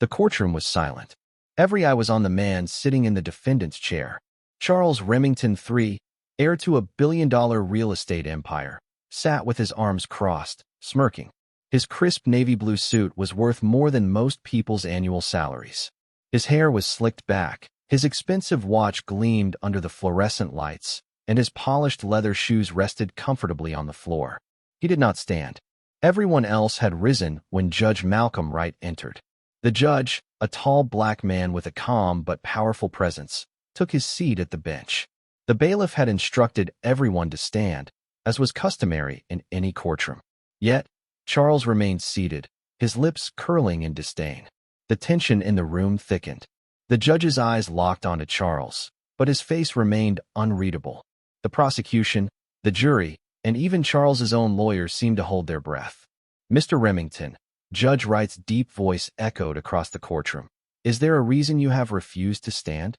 The courtroom was silent. Every eye was on the man sitting in the defendant's chair. Charles Remington III, heir to a billion-dollar real estate empire, sat with his arms crossed, smirking. His crisp navy blue suit was worth more than most people's annual salaries. His hair was slicked back, his expensive watch gleamed under the fluorescent lights, and his polished leather shoes rested comfortably on the floor. He did not stand. Everyone else had risen when Judge Malcolm Wright entered. The judge, a tall black man with a calm but powerful presence, took his seat at the bench. The bailiff had instructed everyone to stand, as was customary in any courtroom. Yet, Charles remained seated, his lips curling in disdain. The tension in the room thickened. The judge's eyes locked onto Charles, but his face remained unreadable. The prosecution, the jury, and even Charles's own lawyers seemed to hold their breath. "Mr. Remington," Judge Wright's deep voice echoed across the courtroom, "is there a reason you have refused to stand?"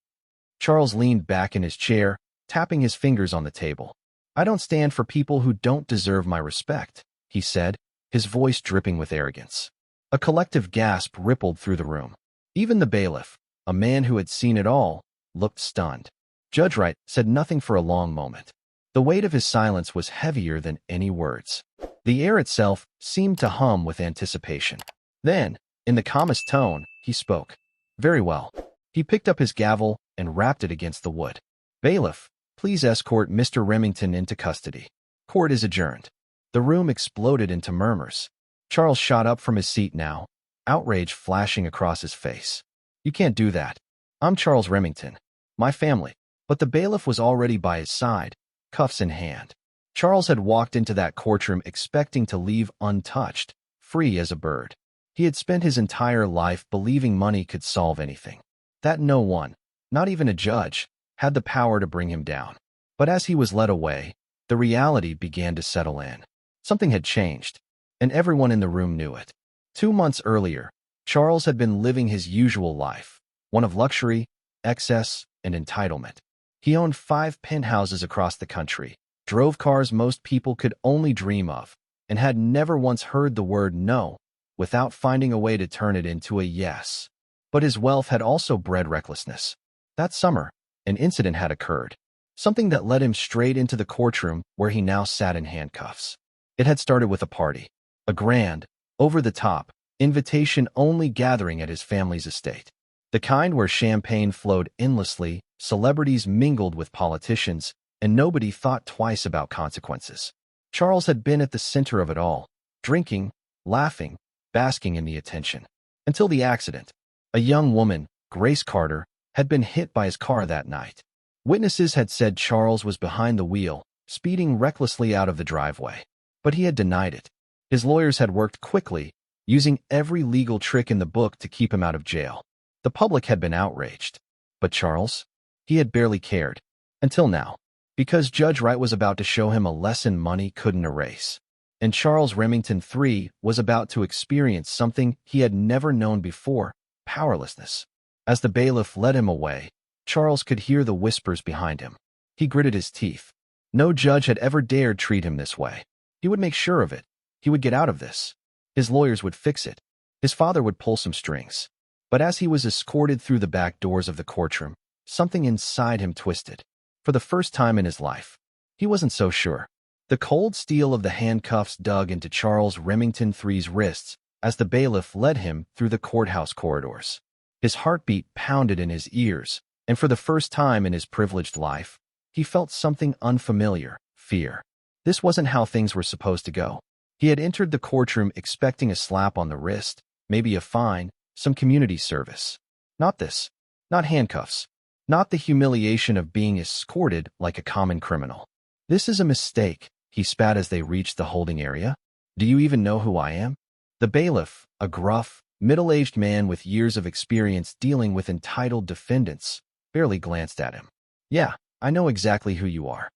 Charles leaned back in his chair, tapping his fingers on the table. "I don't stand for people who don't deserve my respect," he said, his voice dripping with arrogance. A collective gasp rippled through the room. Even the bailiff, a man who had seen it all, looked stunned. Judge Wright said nothing for a long moment. The weight of his silence was heavier than any words. The air itself seemed to hum with anticipation. Then, in the calmest tone, he spoke. "Very well." He picked up his gavel and rapped it against the wood. "Bailiff, please escort Mr. Remington into custody. Court is adjourned." The room exploded into murmurs. Charles shot up from his seat now, outrage flashing across his face. "You can't do that. I'm Charles Remington. My family." But the bailiff was already by his side, cuffs in hand. Charles had walked into that courtroom expecting to leave untouched, free as a bird. He had spent his entire life believing money could solve anything, that no one, not even a judge, had the power to bring him down. But as he was led away, the reality began to settle in. Something had changed, and everyone in the room knew it. 2 months earlier, Charles had been living his usual life, one of luxury, excess, and entitlement. He owned 5 penthouses across the country, drove cars most people could only dream of, and had never once heard the word no without finding a way to turn it into a yes. But his wealth had also bred recklessness. That summer, an incident had occurred, something that led him straight into the courtroom where he now sat in handcuffs. It had started with a party, a grand, over-the-top, invitation-only gathering at his family's estate. The kind where champagne flowed endlessly, celebrities mingled with politicians, and nobody thought twice about consequences. Charles had been at the center of it all, drinking, laughing, basking in the attention. Until the accident. A young woman, Grace Carter, had been hit by his car that night. Witnesses had said Charles was behind the wheel, speeding recklessly out of the driveway. But he had denied it. His lawyers had worked quickly, using every legal trick in the book to keep him out of jail. The public had been outraged. But Charles? He had barely cared. Until now. Because Judge Wright was about to show him a lesson money couldn't erase. And Charles Remington III was about to experience something he had never known before, powerlessness. As the bailiff led him away, Charles could hear the whispers behind him. He gritted his teeth. No judge had ever dared treat him this way. He would make sure of it. He would get out of this. His lawyers would fix it. His father would pull some strings. But as he was escorted through the back doors of the courtroom, something inside him twisted. For the first time in his life, he wasn't so sure. The cold steel of the handcuffs dug into Charles Remington III's wrists as the bailiff led him through the courthouse corridors. His heartbeat pounded in his ears, and for the first time in his privileged life, he felt something unfamiliar, fear. This wasn't how things were supposed to go. He had entered the courtroom expecting a slap on the wrist, maybe a fine, some community service. Not this. Not handcuffs. Not the humiliation of being escorted like a common criminal. "This is a mistake," he spat as they reached the holding area. "Do you even know who I am?" The bailiff, a gruff, middle-aged man with years of experience dealing with entitled defendants, barely glanced at him. "Yeah, I know exactly who you are."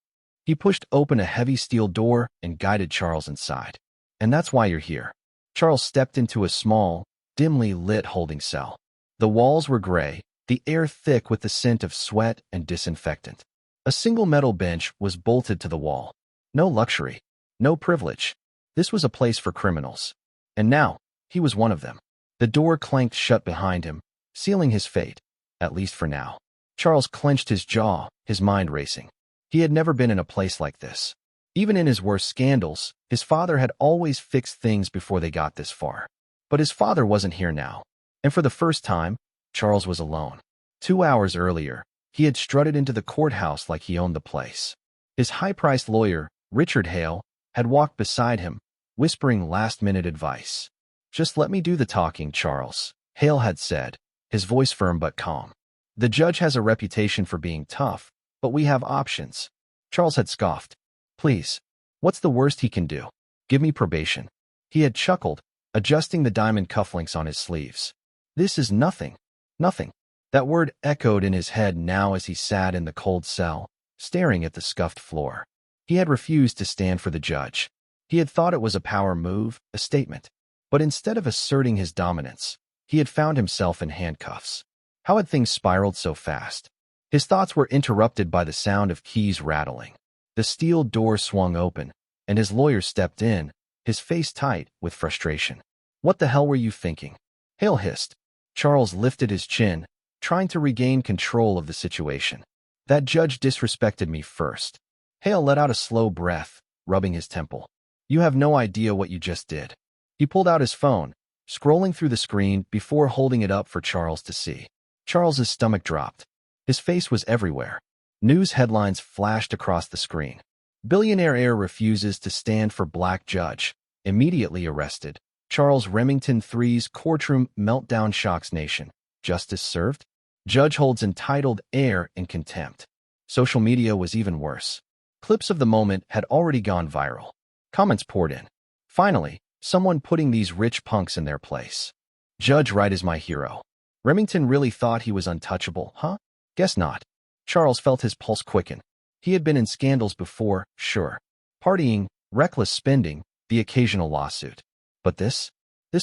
He pushed open a heavy steel door and guided Charles inside. "And that's why you're here." Charles stepped into a small, dimly lit holding cell. The walls were gray, the air thick with the scent of sweat and disinfectant. A single metal bench was bolted to the wall. No luxury, no privilege. This was a place for criminals. And now, he was one of them. The door clanked shut behind him, sealing his fate, at least for now. Charles clenched his jaw, his mind racing. He had never been in a place like this. Even in his worst scandals, his father had always fixed things before they got this far. But his father wasn't here now. And for the first time, Charles was alone. 2 hours earlier, he had strutted into the courthouse like he owned the place. His high-priced lawyer, Richard Hale, had walked beside him, whispering last-minute advice. "Just let me do the talking, Charles," Hale had said, his voice firm but calm. "The judge has a reputation for being tough, but we have options." Charles had scoffed. "Please, what's the worst he can do? Give me probation." He had chuckled, adjusting the diamond cufflinks on his sleeves. "This is nothing. Nothing." That word echoed in his head now as he sat in the cold cell, staring at the scuffed floor. He had refused to stand for the judge. He had thought it was a power move, a statement. But instead of asserting his dominance, he had found himself in handcuffs. How had things spiraled so fast? His thoughts were interrupted by the sound of keys rattling. The steel door swung open, and his lawyer stepped in, his face tight with frustration. "What the hell were you thinking?" Hale hissed. Charles lifted his chin, trying to regain control of the situation. "That judge disrespected me first." Hale let out a slow breath, rubbing his temple. "You have no idea what you just did." He pulled out his phone, scrolling through the screen before holding it up for Charles to see. Charles's stomach dropped. His face was everywhere. News headlines flashed across the screen. "Billionaire heir refuses to stand for black judge. Immediately arrested." Charles Remington III's courtroom meltdown shocks nation. Justice served? Judge holds entitled heir in contempt. Social media was even worse. Clips of the moment had already gone viral. Comments poured in. Finally, someone putting these rich punks in their place. "Judge Wright is my hero." Remington really thought he was untouchable, huh? Guess not. Charles felt his pulse quicken. He had been in scandals before, sure. Partying, reckless spending, the occasional lawsuit. But this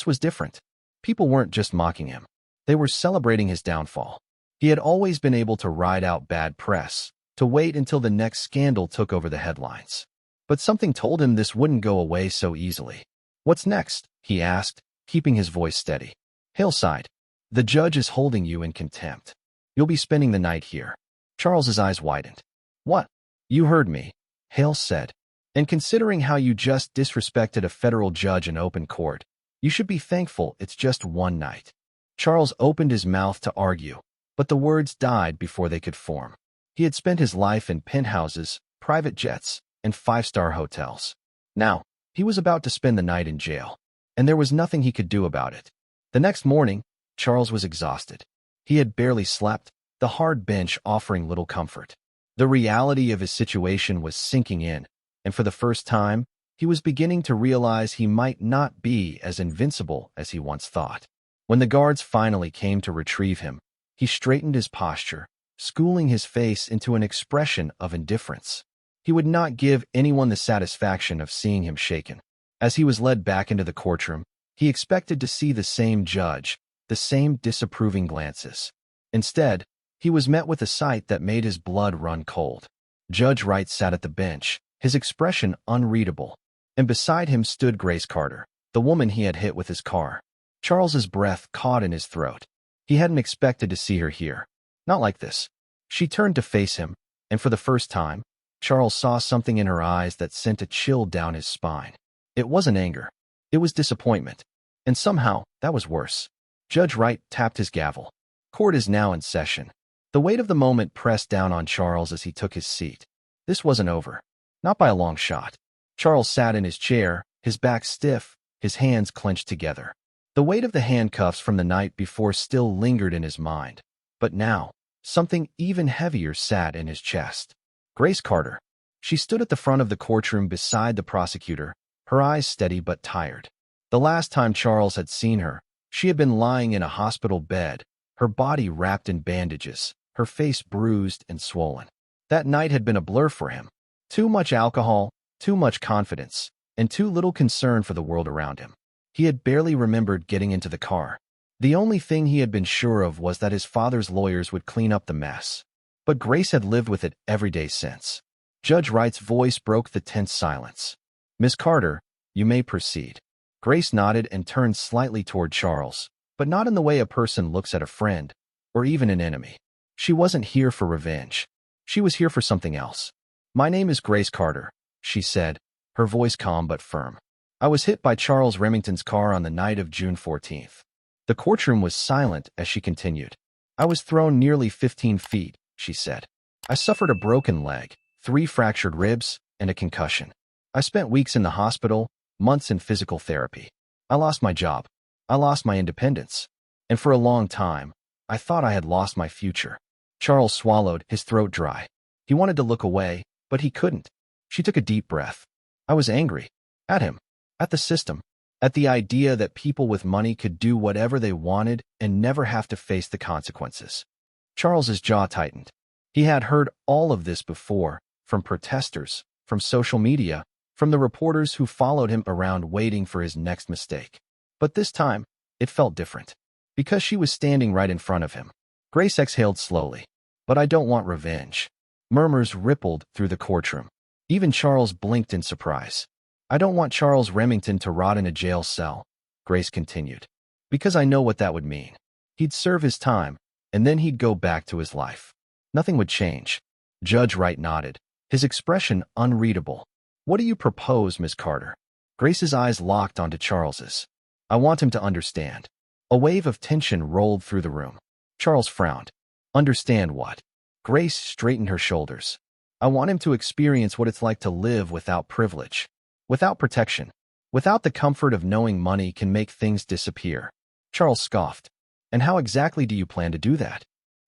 was different. People weren't just mocking him. They were celebrating his downfall. He had always been able to ride out bad press, to wait until the next scandal took over the headlines. But something told him this wouldn't go away so easily. "What's next?" he asked, keeping his voice steady. Hale sighed. "The judge is holding you in contempt. You'll be spending the night here." Charles's eyes widened. "What?" "You heard me," Hale said. "And considering how you just disrespected a federal judge in open court, you should be thankful it's just one night." Charles opened his mouth to argue, but the words died before they could form. He had spent his life in penthouses, private jets, and five-star hotels. Now, he was about to spend the night in jail, and there was nothing he could do about it. The next morning, Charles was exhausted. He had barely slept, the hard bench offering little comfort. The reality of his situation was sinking in, and for the first time, he was beginning to realize he might not be as invincible as he once thought. When the guards finally came to retrieve him, he straightened his posture, schooling his face into an expression of indifference. He would not give anyone the satisfaction of seeing him shaken. As he was led back into the courtroom, he expected to see the same judge, the same disapproving glances. Instead, he was met with a sight that made his blood run cold. Judge Wright sat at the bench, his expression unreadable, and beside him stood Grace Carter, the woman he had hit with his car. Charles's breath caught in his throat. He hadn't expected to see her here. Not like this. She turned to face him, and for the first time, Charles saw something in her eyes that sent a chill down his spine. It wasn't anger. It was disappointment. And somehow, that was worse. Judge Wright tapped his gavel. Court is now in session. The weight of the moment pressed down on Charles as he took his seat. This wasn't over. Not by a long shot. Charles sat in his chair, his back stiff, his hands clenched together. The weight of the handcuffs from the night before still lingered in his mind. But now, something even heavier sat in his chest. Grace Carter. She stood at the front of the courtroom beside the prosecutor, her eyes steady but tired. The last time Charles had seen her, she had been lying in a hospital bed, her body wrapped in bandages, her face bruised and swollen. That night had been a blur for him. Too much alcohol, too much confidence, and too little concern for the world around him. He had barely remembered getting into the car. The only thing he had been sure of was that his father's lawyers would clean up the mess. But Grace had lived with it every day since. Judge Wright's voice broke the tense silence. "Miss Carter, you may proceed." Grace nodded and turned slightly toward Charles, but not in the way a person looks at a friend, or even an enemy. She wasn't here for revenge. She was here for something else. "My name is Grace Carter," she said, her voice calm but firm. "I was hit by Charles Remington's car on the night of June 14th. The courtroom was silent as she continued. "I was thrown nearly 15 feet, she said. "I suffered a broken leg, 3 fractured ribs, and a concussion. I spent weeks in the hospital, months in physical therapy. I lost my job. I lost my independence. And for a long time, I thought I had lost my future." Charles swallowed, his throat dry. He wanted to look away, but he couldn't. She took a deep breath. "I was angry. At him. At the system. At the idea that people with money could do whatever they wanted and never have to face the consequences." Charles's jaw tightened. He had heard all of this before, from protesters, from social media, from the reporters who followed him around waiting for his next mistake. But this time, it felt different. Because she was standing right in front of him. Grace exhaled slowly. "But I don't want revenge." Murmurs rippled through the courtroom. Even Charles blinked in surprise. "I don't want Charles Remington to rot in a jail cell," Grace continued. "Because I know what that would mean. He'd serve his time, and then he'd go back to his life. Nothing would change." Judge Wright nodded, his expression unreadable. "What do you propose, Miss Carter?" Grace's eyes locked onto Charles's. "I want him to understand." A wave of tension rolled through the room. Charles frowned. "Understand what?" Grace straightened her shoulders. "I want him to experience what it's like to live without privilege, without protection, without the comfort of knowing money can make things disappear." Charles scoffed. "And how exactly do you plan to do that?"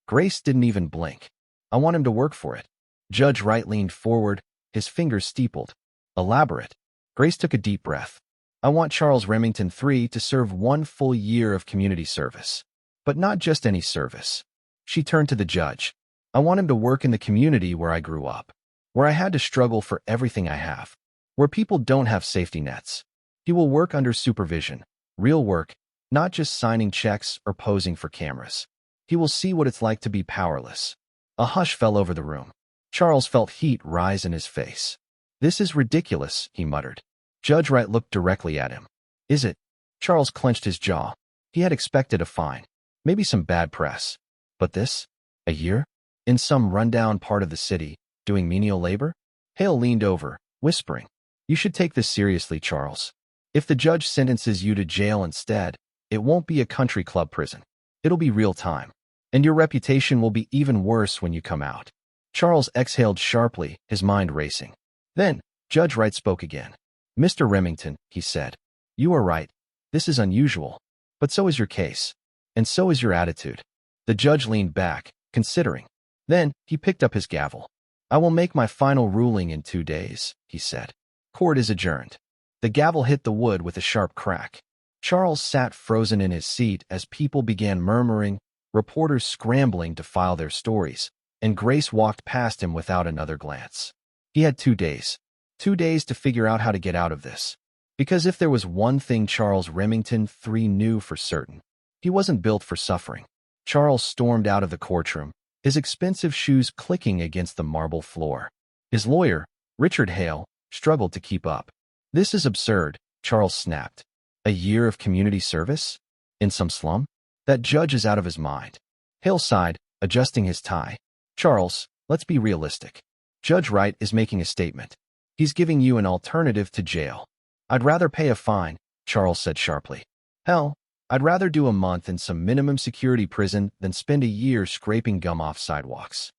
Grace didn't even blink. "I want him to work for it." Judge Wright leaned forward, his fingers steepled. "Elaborate." Grace took a deep breath. "I want Charles Remington III to serve 1 full year of community service. But not just any service." She turned to the judge. "I want him to work in the community where I grew up, where I had to struggle for everything I have, where people don't have safety nets. He will work under supervision, real work, not just signing checks or posing for cameras. He will see what it's like to be powerless." A hush fell over the room. Charles felt heat rise in his face. "This is ridiculous," he muttered. Judge Wright looked directly at him. "Is it?" Charles clenched his jaw. He had expected a fine, maybe some bad press. But this? A year? In some rundown part of the city, doing menial labor? Hale leaned over, whispering, "You should take this seriously, Charles. If the judge sentences you to jail instead, it won't be a country club prison. It'll be real time. And your reputation will be even worse when you come out." Charles exhaled sharply, his mind racing. Then, Judge Wright spoke again. "Mr. Remington," he said, "you are right. This is unusual. But so is your case. And so is your attitude." The judge leaned back, considering. Then, he picked up his gavel. "I will make my final ruling in 2 days," he said. "Court is adjourned." The gavel hit the wood with a sharp crack. Charles sat frozen in his seat as people began murmuring, reporters scrambling to file their stories, and Grace walked past him without another glance. He had 2 days. 2 days to figure out how to get out of this. Because if there was one thing Charles Remington III knew for certain, he wasn't built for suffering. Charles stormed out of the courtroom, his expensive shoes clicking against the marble floor. His lawyer, Richard Hale, struggled to keep up. "This is absurd," Charles snapped. "A year of community service? In some slum? That judge is out of his mind." Hale sighed, adjusting his tie. "Charles, let's be realistic. Judge Wright is making a statement. He's giving you an alternative to jail." "I'd rather pay a fine," Charles said sharply. "Hell, I'd rather do a month in some minimum security prison than spend a year scraping gum off sidewalks."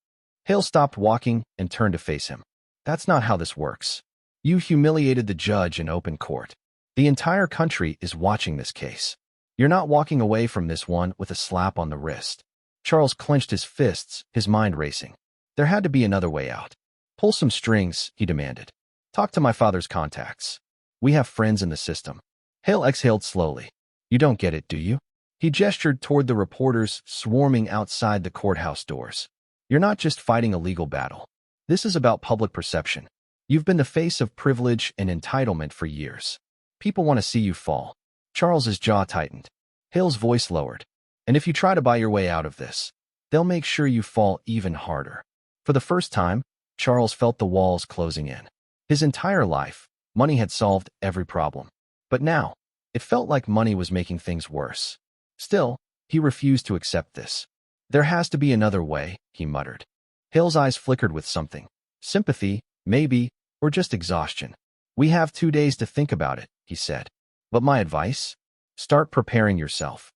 Hale stopped walking and turned to face him. "That's not how this works. You humiliated the judge in open court. The entire country is watching this case. You're not walking away from this one with a slap on the wrist." Charles clenched his fists, his mind racing. There had to be another way out. "Pull some strings," he demanded. "Talk to my father's contacts. We have friends in the system." Hale exhaled slowly. "You don't get it, do you?" He gestured toward the reporters swarming outside the courthouse doors. "You're not just fighting a legal battle. This is about public perception. You've been the face of privilege and entitlement for years. People want to see you fall." Charles's jaw tightened. Hale's voice lowered. "And if you try to buy your way out of this, they'll make sure you fall even harder." For the first time, Charles felt the walls closing in. His entire life, money had solved every problem. But now, it felt like money was making things worse. Still, he refused to accept this. There has to be another way, he muttered. Hale's eyes flickered with something. Sympathy, maybe, or just exhaustion. We have 2 days to think about it, he said. But my advice? Start preparing yourself.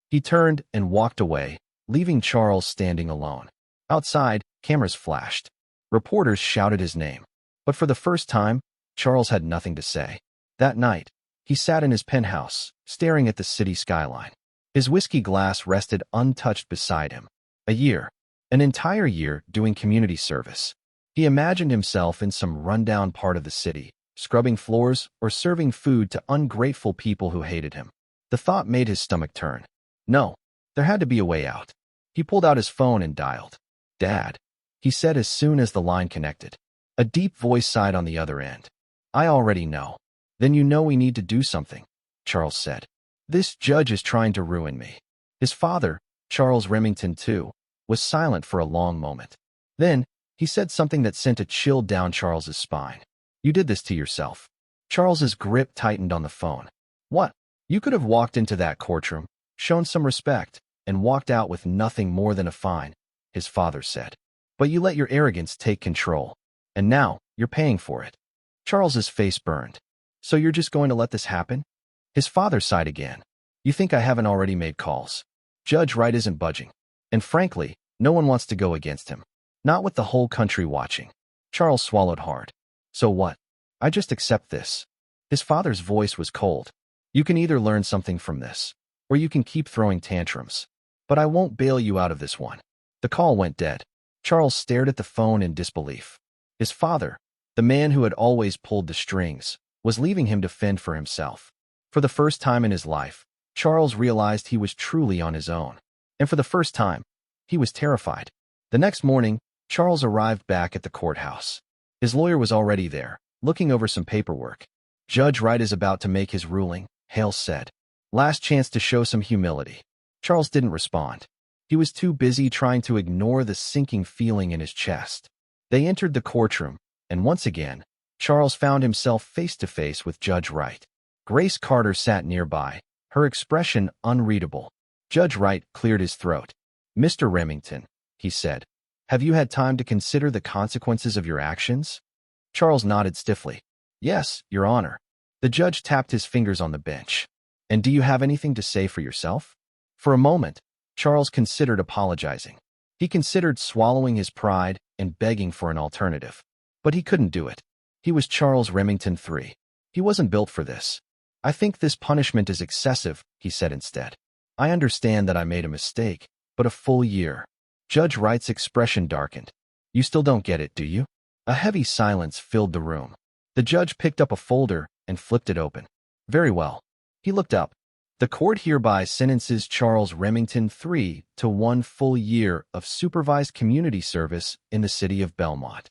He turned and walked away, leaving Charles standing alone. Outside, cameras flashed. Reporters shouted his name. But for the first time, Charles had nothing to say. That night, he sat in his penthouse, staring at the city skyline. His whiskey glass rested untouched beside him. A year, an entire year doing community service. He imagined himself in some rundown part of the city, scrubbing floors or serving food to ungrateful people who hated him. The thought made his stomach turn. No, there had to be a way out. He pulled out his phone and dialed. "Dad," he said as soon as the line connected. A deep voice sighed on the other end. "I already know." "Then you know we need to do something," Charles said. "This judge is trying to ruin me." His father, Charles Remington II, was silent for a long moment. Then, he said something that sent a chill down Charles's spine. "You did this to yourself." Charles's grip tightened on the phone. "What? You could have walked into that courtroom, shown some respect, and walked out with nothing more than a fine," his father said. "But you let your arrogance take control. And now, you're paying for it." Charles's face burned. "So you're just going to let this happen?" His father sighed again. "You think I haven't already made calls? Judge Wright isn't budging. And frankly, no one wants to go against him. Not with the whole country watching." Charles swallowed hard. "So what? I just accept this." His father's voice was cold. "You can either learn something from this, or you can keep throwing tantrums. But I won't bail you out of this one." The call went dead. Charles stared at the phone in disbelief. His father, the man who had always pulled the strings, was leaving him to fend for himself. For the first time in his life, Charles realized he was truly on his own. And for the first time, he was terrified. The next morning, Charles arrived back at the courthouse. His lawyer was already there, looking over some paperwork. "Judge Wright is about to make his ruling," Hale said. "Last chance to show some humility." Charles didn't respond. He was too busy trying to ignore the sinking feeling in his chest. They entered the courtroom, and once again, Charles found himself face to face with Judge Wright. Grace Carter sat nearby, her expression unreadable. Judge Wright cleared his throat. "Mr. Remington," he said, "have you had time to consider the consequences of your actions?" Charles nodded stiffly. "Yes, Your Honor." The judge tapped his fingers on the bench. "And do you have anything to say for yourself?" For a moment, Charles considered apologizing. He considered swallowing his pride and begging for an alternative. But he couldn't do it. He was Charles Remington III. He wasn't built for this. "I think this punishment is excessive," he said instead. "I understand that I made a mistake, but a full year." Judge Wright's expression darkened. "You still don't get it, do you?" A heavy silence filled the room. The judge picked up a folder and flipped it open. "Very well." He looked up. "The court hereby sentences Charles Remington III to 1 full year of supervised community service in the city of Belmont."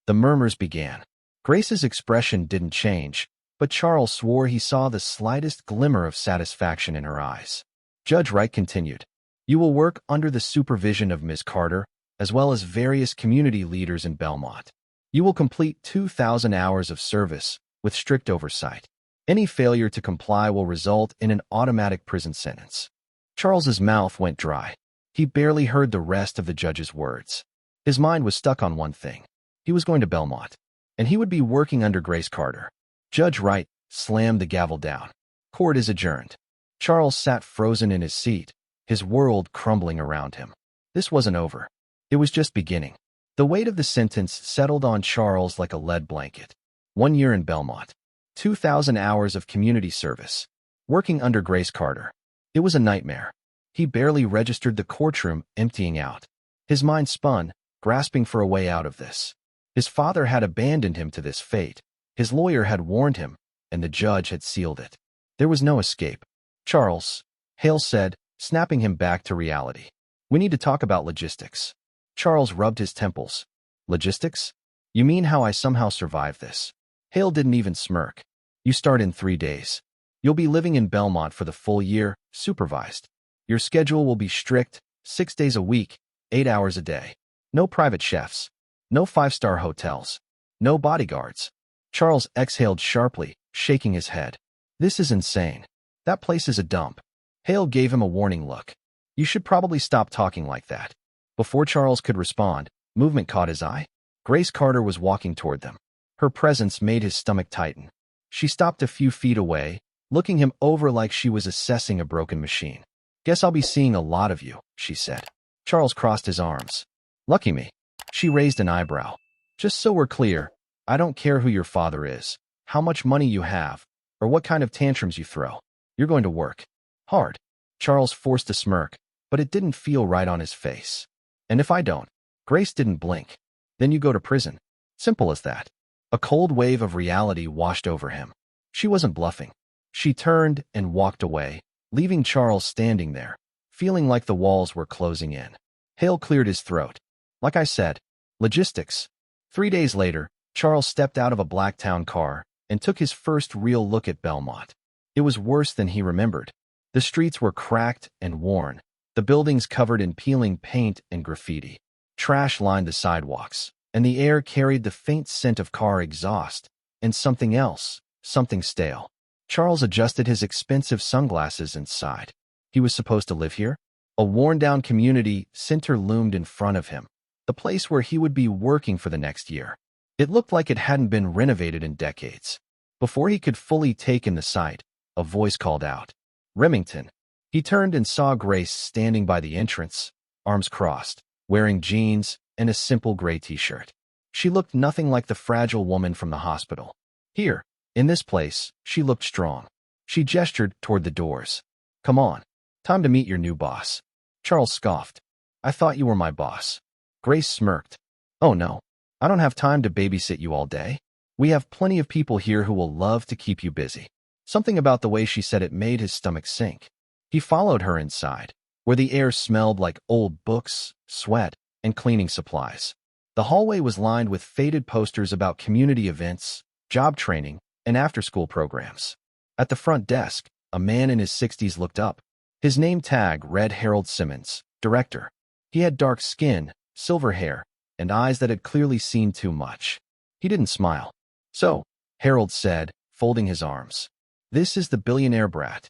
The murmurs began. Grace's expression didn't change, but Charles swore he saw the slightest glimmer of satisfaction in her eyes. Judge Wright continued, "You will work under the supervision of Ms. Carter, as well as various community leaders in Belmont. You will complete 2,000 hours of service with strict oversight. Any failure to comply will result in an automatic prison sentence." Charles's mouth went dry. He barely heard the rest of the judge's words. His mind was stuck on one thing. He was going to Belmont, and he would be working under Grace Carter. Judge Wright slammed the gavel down. "Court is adjourned." Charles sat frozen in his seat, his world crumbling around him. This wasn't over. It was just beginning. The weight of the sentence settled on Charles like a lead blanket. 1 year in Belmont. 2,000 hours of community service. Working under Grace Carter. It was a nightmare. He barely registered the courtroom emptying out. His mind spun, grasping for a way out of this. His father had abandoned him to this fate. His lawyer had warned him, and the judge had sealed it. There was no escape. "Charles," Hale said, snapping him back to reality. "We need to talk about logistics." Charles rubbed his temples. "Logistics? You mean how I somehow survived this?" Hale didn't even smirk. "You start in 3 days. You'll be living in Belmont for the full year, supervised. Your schedule will be strict, 6 days a week, 8 hours a day. No private chefs. No 5-star hotels. No bodyguards." Charles exhaled sharply, shaking his head. "This is insane. That place is a dump." Hale gave him a warning look. You should probably stop talking like that. Before Charles could respond, movement caught his eye. Grace Carter was walking toward them. Her presence made his stomach tighten. She stopped a few feet away, looking him over like she was assessing a broken machine. Guess I'll be seeing a lot of you, she said. Charles crossed his arms. Lucky me. She raised an eyebrow. Just so we're clear, I don't care who your father is, how much money you have, or what kind of tantrums you throw. You're going to work hard. Charles forced a smirk, but it didn't feel right on his face. And if I don't? Grace didn't blink. Then you go to prison. Simple as that. A cold wave of reality washed over him. She wasn't bluffing. She turned and walked away, leaving Charles standing there, feeling like the walls were closing in. Hale cleared his throat. Like I said, logistics. 3 days later, Charles stepped out of a Blacktown car and took his first real look at Belmont. It was worse than he remembered. The streets were cracked and worn, the buildings covered in peeling paint and graffiti. Trash lined the sidewalks, and the air carried the faint scent of car exhaust and something else, something stale. Charles adjusted his expensive sunglasses and sighed. He was supposed to live here? A worn-down community center loomed in front of him, the place where he would be working for the next year. It looked like it hadn't been renovated in decades. Before he could fully take in the sight, a voice called out, Remington. He turned and saw Grace standing by the entrance, arms crossed, wearing jeans and a simple gray t-shirt. She looked nothing like the fragile woman from the hospital. Here, in this place, she looked strong. She gestured toward the doors. Come on. Time to meet your new boss. Charles scoffed. I thought you were my boss. Grace smirked. Oh no. I don't have time to babysit you all day. We have plenty of people here who will love to keep you busy. Something about the way she said it made his stomach sink. He followed her inside, where the air smelled like old books, sweat, and cleaning supplies. The hallway was lined with faded posters about community events, job training, and after-school programs. At the front desk, a man in his 60s looked up. His name tag read Harold Simmons, director. He had dark skin, silver hair, and eyes that had clearly seen too much. He didn't smile. So, Harold said, folding his arms. This is the billionaire brat.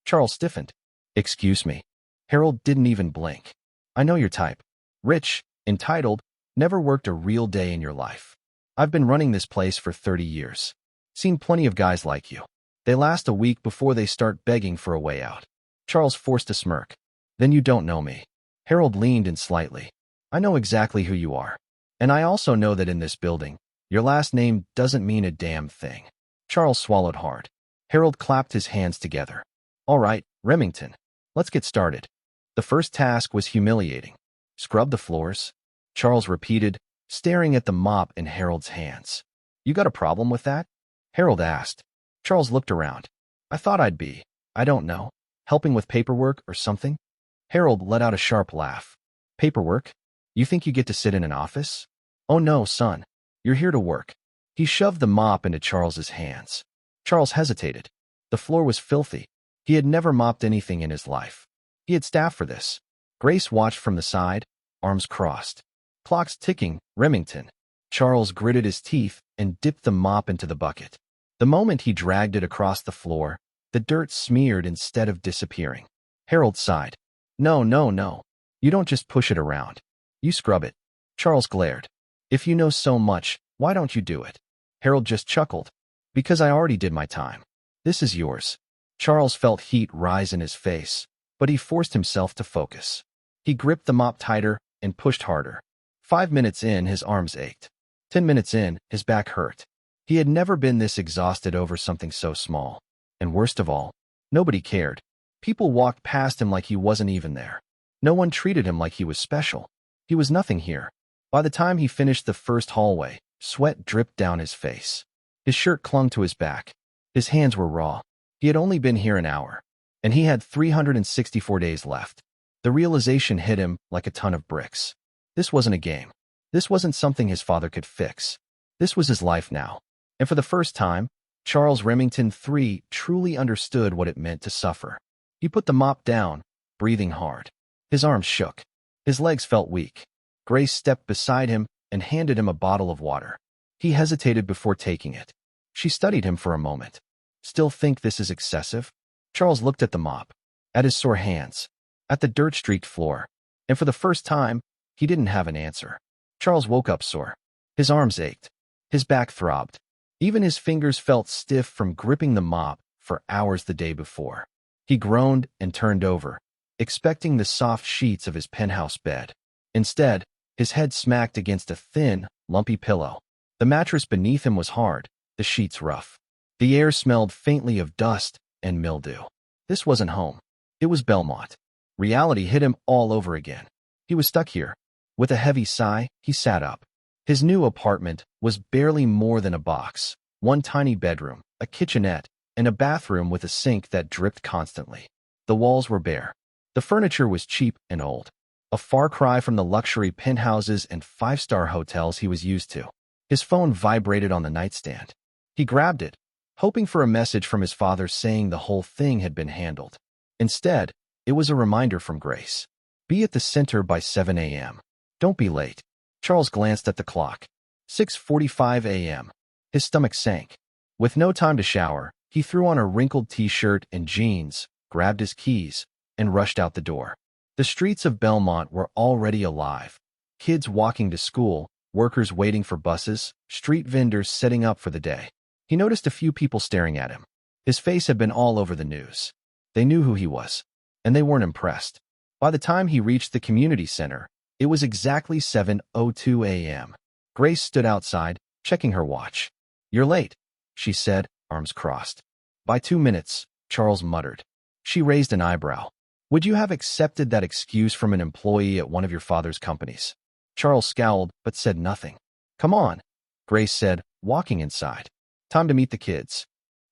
Charles stiffened. Excuse me. Harold didn't even blink. I know your type. Rich, entitled, never worked a real day in your life. I've been running this place for 30 years. Seen plenty of guys like you. They last a week before they start begging for a way out. Charles forced a smirk. Then you don't know me. Harold leaned in slightly. I know exactly who you are. And I also know that in this building, your last name doesn't mean a damn thing. Charles swallowed hard. Harold clapped his hands together. All right, Remington. Let's get started. The first task was humiliating. Scrub the floors. Charles repeated, staring at the mop in Harold's hands. You got a problem with that? Harold asked. Charles looked around. I thought I'd be, I don't know, helping with paperwork or something? Harold let out a sharp laugh. Paperwork? You think you get to sit in an office? Oh no, son. You're here to work. He shoved the mop into Charles's hands. Charles hesitated. The floor was filthy. He had never mopped anything in his life. He had staff for this. Grace watched from the side, arms crossed. Clock's ticking, Remington. Charles gritted his teeth and dipped the mop into the bucket. The moment he dragged it across the floor, the dirt smeared instead of disappearing. Harold sighed. No, no, no. You don't just push it around. You scrub it. Charles glared. If you know so much, why don't you do it? Harold just chuckled. Because I already did my time. This is yours. Charles felt heat rise in his face, but he forced himself to focus. He gripped the mop tighter and pushed harder. 5 minutes in, his arms ached. 10 minutes in, his back hurt. He had never been this exhausted over something so small. And worst of all, nobody cared. People walked past him like he wasn't even there. No one treated him like he was special. He was nothing here. By the time he finished the first hallway, sweat dripped down his face. His shirt clung to his back. His hands were raw. He had only been here an hour, and he had 364 days left. The realization hit him like a ton of bricks. This wasn't a game. This wasn't something his father could fix. This was his life now. And for the first time, Charles Remington III truly understood what it meant to suffer. He put the mop down, breathing hard. His arms shook. His legs felt weak. Grace stepped beside him and handed him a bottle of water. He hesitated before taking it. She studied him for a moment. Still think this is excessive? Charles looked at the mop. at his sore hands, at the dirt-streaked floor, and for the first time, he didn't have an answer. Charles woke up sore. His arms ached. His back throbbed. Even his fingers felt stiff from gripping the mop for hours the day before. He groaned and turned over, expecting the soft sheets of his penthouse bed. Instead, his head smacked against a thin, lumpy pillow. The mattress beneath him was hard, the sheets rough. The air smelled faintly of dust and mildew. This wasn't home. It was Belmont. Reality hit him all over again. He was stuck here. With a heavy sigh, he sat up. His new apartment was barely more than a box. One tiny bedroom, a kitchenette, and a bathroom with a sink that dripped constantly. The walls were bare. The furniture was cheap and old. A far cry from the luxury penthouses and five-star hotels he was used to. His phone vibrated on the nightstand. He grabbed it, hoping for a message from his father saying the whole thing had been handled. Instead, it was a reminder from Grace. Be at the center by 7 a.m. Don't be late. Charles glanced at the clock. 6:45 a.m. His stomach sank. With no time to shower, he threw on a wrinkled t-shirt and jeans, grabbed his keys, and rushed out the door. The streets of Belmont were already alive. Kids walking to school, workers waiting for buses, street vendors setting up for the day. He noticed a few people staring at him. His face had been all over the news. They knew who he was, and they weren't impressed. By the time he reached the community center, it was exactly 7:02 a.m. Grace stood outside, checking her watch. "You're late," she said, arms crossed. "By 2 minutes," Charles muttered. She raised an eyebrow. "Would you have accepted that excuse from an employee at one of your father's companies?" Charles scowled, but said nothing. "Come on," Grace said, walking inside. "Time to meet the kids."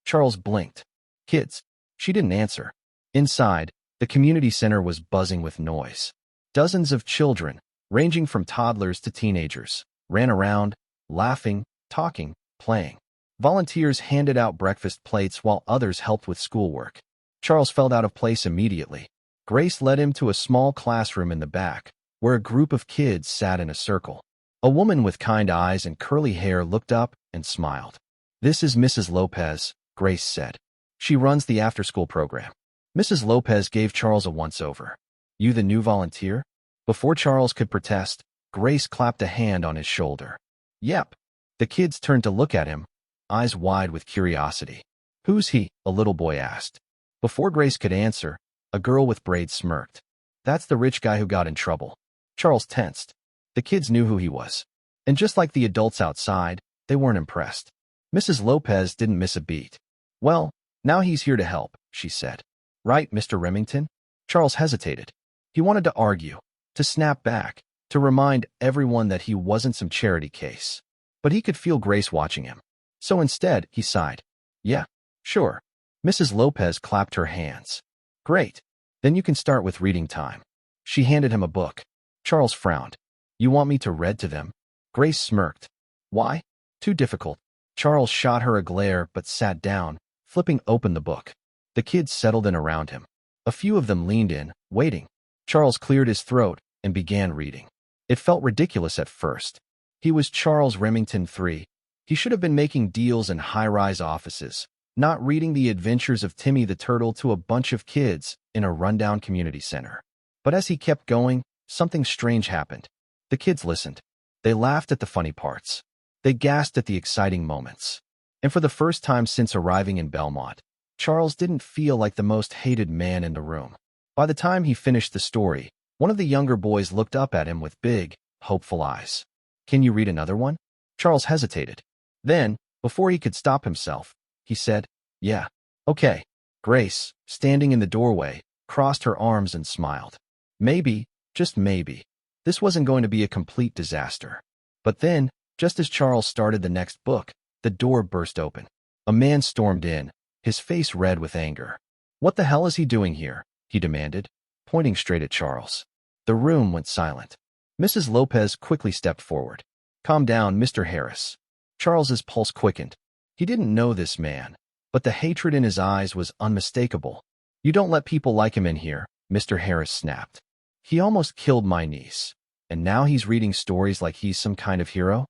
Charles blinked. "Kids?" She didn't answer. Inside, the community center was buzzing with noise. Dozens of children, ranging from toddlers to teenagers, ran around, laughing, talking, playing. Volunteers handed out breakfast plates while others helped with schoolwork. Charles felt out of place immediately. Grace led him to a small classroom in the back, where a group of kids sat in a circle. A woman with kind eyes and curly hair looked up and smiled. "This is Mrs. Lopez," Grace said. "She runs the after-school program." Mrs. Lopez gave Charles a once-over. "You the new volunteer?" Before Charles could protest, Grace clapped a hand on his shoulder. "Yep." The kids turned to look at him, eyes wide with curiosity. "Who's he?" a little boy asked. Before Grace could answer, a girl with braids smirked. "That's the rich guy who got in trouble." Charles tensed. The kids knew who he was. And just like the adults outside, they weren't impressed. Mrs. Lopez didn't miss a beat. "Well, now he's here to help," she said. "Right, Mr. Remington?" Charles hesitated. He wanted to argue, to snap back, to remind everyone that he wasn't some charity case. But he could feel Grace watching him. So instead, he sighed. "Yeah, sure." Mrs. Lopez clapped her hands. "Great. Then you can start with reading time." She handed him a book. Charles frowned. "You want me to read to them?" Grace smirked. "Why? Too difficult." Charles shot her a glare but sat down, flipping open the book. The kids settled in around him. A few of them leaned in, waiting. Charles cleared his throat and began reading. It felt ridiculous at first. He was Charles Remington III. He should have been making deals in high-rise offices, not reading the adventures of Timmy the Turtle to a bunch of kids in a rundown community center. But as he kept going, something strange happened. The kids listened. They laughed at the funny parts. They gasped at the exciting moments. And for the first time since arriving in Belmont, Charles didn't feel like the most hated man in the room. By the time he finished the story, one of the younger boys looked up at him with big, hopeful eyes. "Can you read another one?" Charles hesitated. Then, before he could stop himself, he said, "Yeah, okay." Grace, standing in the doorway, crossed her arms and smiled. Maybe, just maybe, this wasn't going to be a complete disaster. But then, just as Charles started the next book, the door burst open. A man stormed in, his face red with anger. "What the hell is he doing here?" he demanded, pointing straight at Charles. The room went silent. Mrs. Lopez quickly stepped forward. "Calm down, Mr. Harris." Charles's pulse quickened. He didn't know this man, but the hatred in his eyes was unmistakable. "You don't let people like him in here," Mr. Harris snapped. "He almost killed my niece, and now he's reading stories like he's some kind of hero?"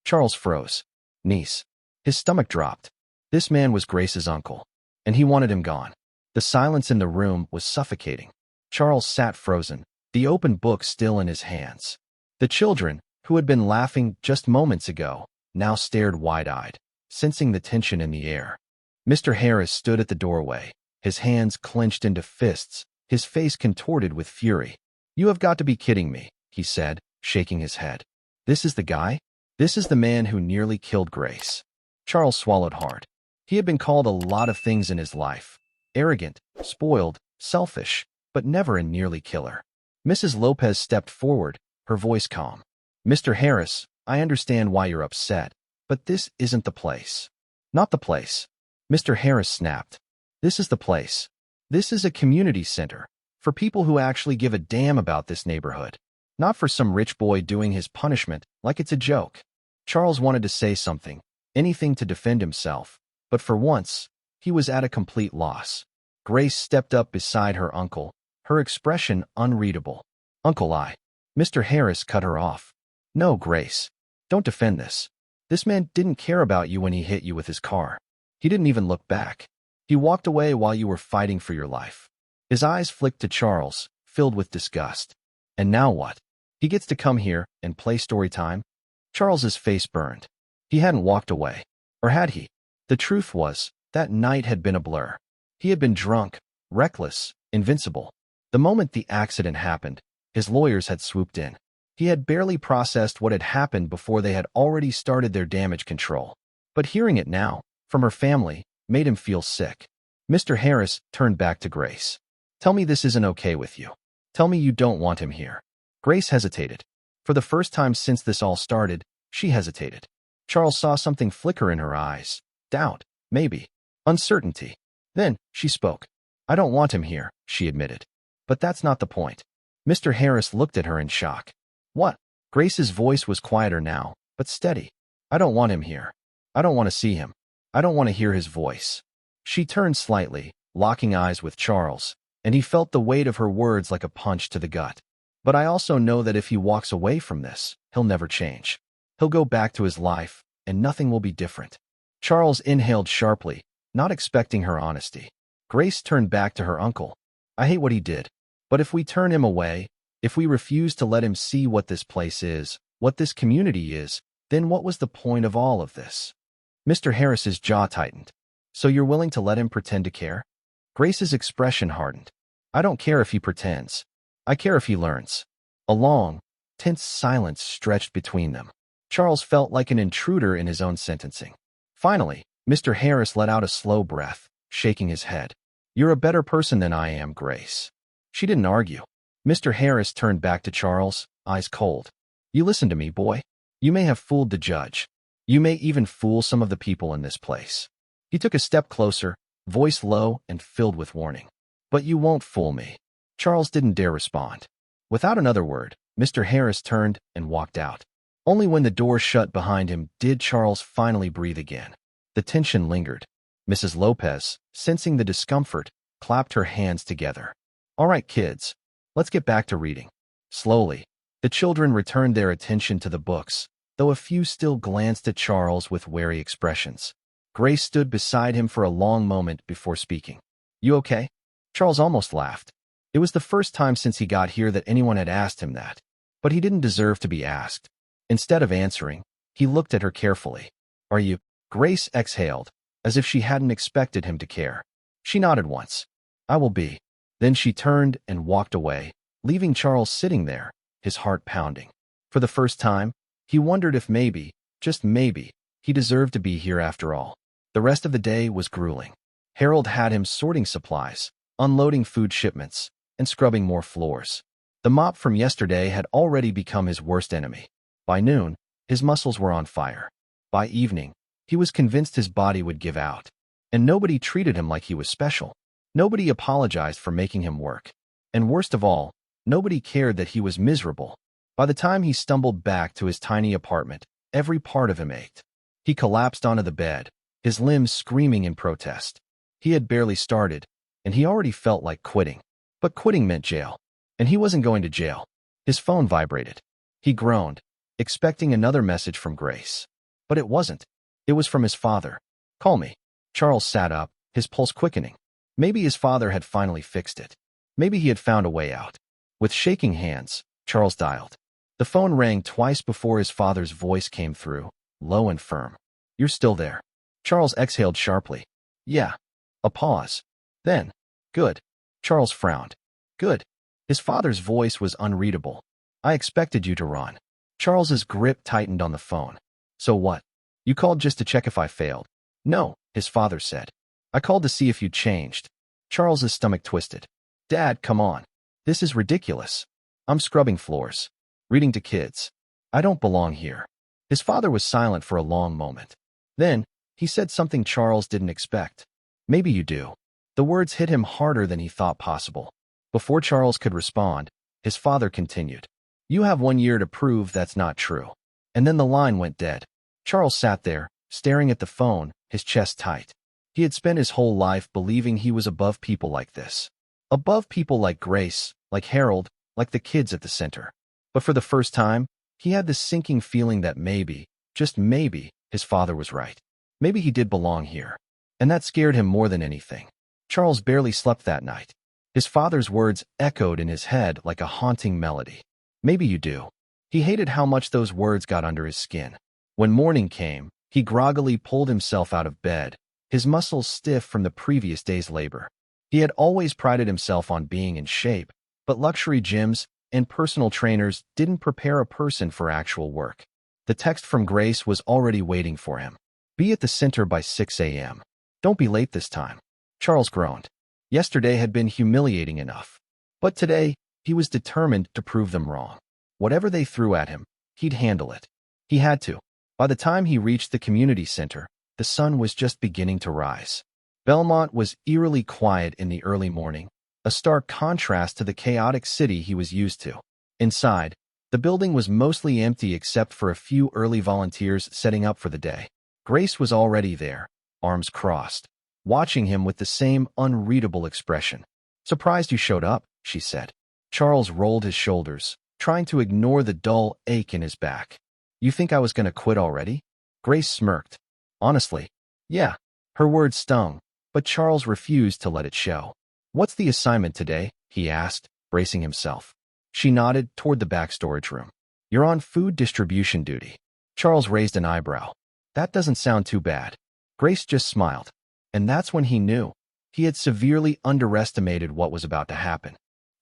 Charles froze. Niece. His stomach dropped. This man was Grace's uncle, and he wanted him gone. The silence in the room was suffocating. Charles sat frozen, the open book still in his hands. The children, who had been laughing just moments ago, now stared wide-eyed, sensing the tension in the air. Mr. Harris stood at the doorway, his hands clenched into fists, his face contorted with fury. "You have got to be kidding me," he said, shaking his head. "This is the guy? This is the man who nearly killed Grace." Charles swallowed hard. He had been called a lot of things in his life. Arrogant, spoiled, selfish, but never a nearly killer. Mrs. Lopez stepped forward, her voice calm. "Mr. Harris, I understand why you're upset, but this isn't the place." "Not the place." Mr. Harris snapped. "This is the place. This is a community center, for people who actually give a damn about this neighborhood, not for some rich boy doing his punishment like it's a joke." Charles wanted to say something, anything to defend himself, but for once, he was at a complete loss. Grace stepped up beside her uncle, her expression unreadable. "Uncle, Mr. Harris cut her off. "No, Grace. Don't defend this. This man didn't care about you when he hit you with his car. He didn't even look back. He walked away while you were fighting for your life." His eyes flicked to Charles, filled with disgust. "And now what? He gets to come here and play story time?" Charles's face burned. He hadn't walked away. Or had he? The truth was, that night had been a blur. He had been drunk, reckless, invincible. The moment the accident happened, his lawyers had swooped in. He had barely processed what had happened before they had already started their damage control. But hearing it now, from her family, made him feel sick. Mr. Harris turned back to Grace. "Tell me this isn't okay with you. Tell me you don't want him here." Grace hesitated. For the first time since this all started, she hesitated. Charles saw something flicker in her eyes. Doubt, maybe. Uncertainty. Then, she spoke. "I don't want him here," she admitted. "But that's not the point." Mr. Harris looked at her in shock. "What?" Grace's voice was quieter now, but steady. "I don't want him here. I don't want to see him. I don't want to hear his voice." She turned slightly, locking eyes with Charles, and he felt the weight of her words like a punch to the gut. "But I also know that if he walks away from this, he'll never change. He'll go back to his life, and nothing will be different." Charles inhaled sharply, not expecting her honesty. Grace turned back to her uncle. "I hate what he did. But if we turn him away, if we refuse to let him see what this place is, what this community is, then what was the point of all of this?" Mr. Harris's jaw tightened. "So you're willing to let him pretend to care?" Grace's expression hardened. "I don't care if he pretends. I care if he learns." A long, tense silence stretched between them. Charles felt like an intruder in his own sentencing. Finally, Mr. Harris let out a slow breath, shaking his head. "You're a better person than I am, Grace." She didn't argue. Mr. Harris turned back to Charles, eyes cold. "You listen to me, boy. You may have fooled the judge. You may even fool some of the people in this place." He took a step closer, voice low and filled with warning. "But you won't fool me." Charles didn't dare respond. Without another word, Mr. Harris turned and walked out. Only when the door shut behind him did Charles finally breathe again. The tension lingered. Mrs. Lopez, sensing the discomfort, clapped her hands together. "All right, kids, let's get back to reading." Slowly, the children returned their attention to the books, though a few still glanced at Charles with wary expressions. Grace stood beside him for a long moment before speaking. "You okay?" Charles almost laughed. It was the first time since he got here that anyone had asked him that, but he didn't deserve to be asked. Instead of answering, he looked at her carefully. "Are you?" Grace exhaled, as if she hadn't expected him to care. She nodded once. "I will be." Then she turned and walked away, leaving Charles sitting there, his heart pounding. For the first time, he wondered if maybe, just maybe, he deserved to be here after all. The rest of the day was grueling. Harold had him sorting supplies, unloading food shipments, and scrubbing more floors. The mop from yesterday had already become his worst enemy. By noon, his muscles were on fire. By evening, he was convinced his body would give out. And nobody treated him like he was special. Nobody apologized for making him work. And worst of all, nobody cared that he was miserable. By the time he stumbled back to his tiny apartment, every part of him ached. He collapsed onto the bed, his limbs screaming in protest. He had barely started, and he already felt like quitting. But quitting meant jail. And he wasn't going to jail. His phone vibrated. He groaned, expecting another message from Grace. But it wasn't. It was from his father. "Call me." Charles sat up, his pulse quickening. Maybe his father had finally fixed it. Maybe he had found a way out. With shaking hands, Charles dialed. The phone rang twice before his father's voice came through, low and firm. "You're still there." Charles exhaled sharply. "Yeah." A pause. Then, "Good." Charles frowned. "Good." His father's voice was unreadable. "I expected you to run." Charles's grip tightened on the phone. "So what? You called just to check if I failed?" "No," his father said. "I called to see if you'd changed." Charles's stomach twisted. "Dad, come on. This is ridiculous. I'm scrubbing floors. Reading to kids. I don't belong here." His father was silent for a long moment. Then, he said something Charles didn't expect. "Maybe you do." The words hit him harder than he thought possible. Before Charles could respond, his father continued. "You have 1 year to prove that's not true." And then the line went dead. Charles sat there, staring at the phone, his chest tight. He had spent his whole life believing he was above people like this. Above people like Grace, like Harold, like the kids at the center. But for the first time, he had this sinking feeling that maybe, just maybe, his father was right. Maybe he did belong here. And that scared him more than anything. Charles barely slept that night. His father's words echoed in his head like a haunting melody. "Maybe you do." He hated how much those words got under his skin. When morning came, he groggily pulled himself out of bed, his muscles stiff from the previous day's labor. He had always prided himself on being in shape, but luxury gyms and personal trainers didn't prepare a person for actual work. The text from Grace was already waiting for him. "Be at the center by 6 a.m. Don't be late this time." Charles groaned. Yesterday had been humiliating enough. But today, he was determined to prove them wrong. Whatever they threw at him, he'd handle it. He had to. By the time he reached the community center, the sun was just beginning to rise. Belmont was eerily quiet in the early morning, a stark contrast to the chaotic city he was used to. Inside, the building was mostly empty except for a few early volunteers setting up for the day. Grace was already there, arms crossed, watching him with the same unreadable expression. "Surprised you showed up," she said. Charles rolled his shoulders, trying to ignore the dull ache in his back. "You think I was going to quit already?" Grace smirked. "Honestly, yeah." Her words stung, but Charles refused to let it show. "What's the assignment today?" he asked, bracing himself. She nodded toward the back storage room. "You're on food distribution duty." Charles raised an eyebrow. "That doesn't sound too bad." Grace just smiled. And that's when he knew. He had severely underestimated what was about to happen.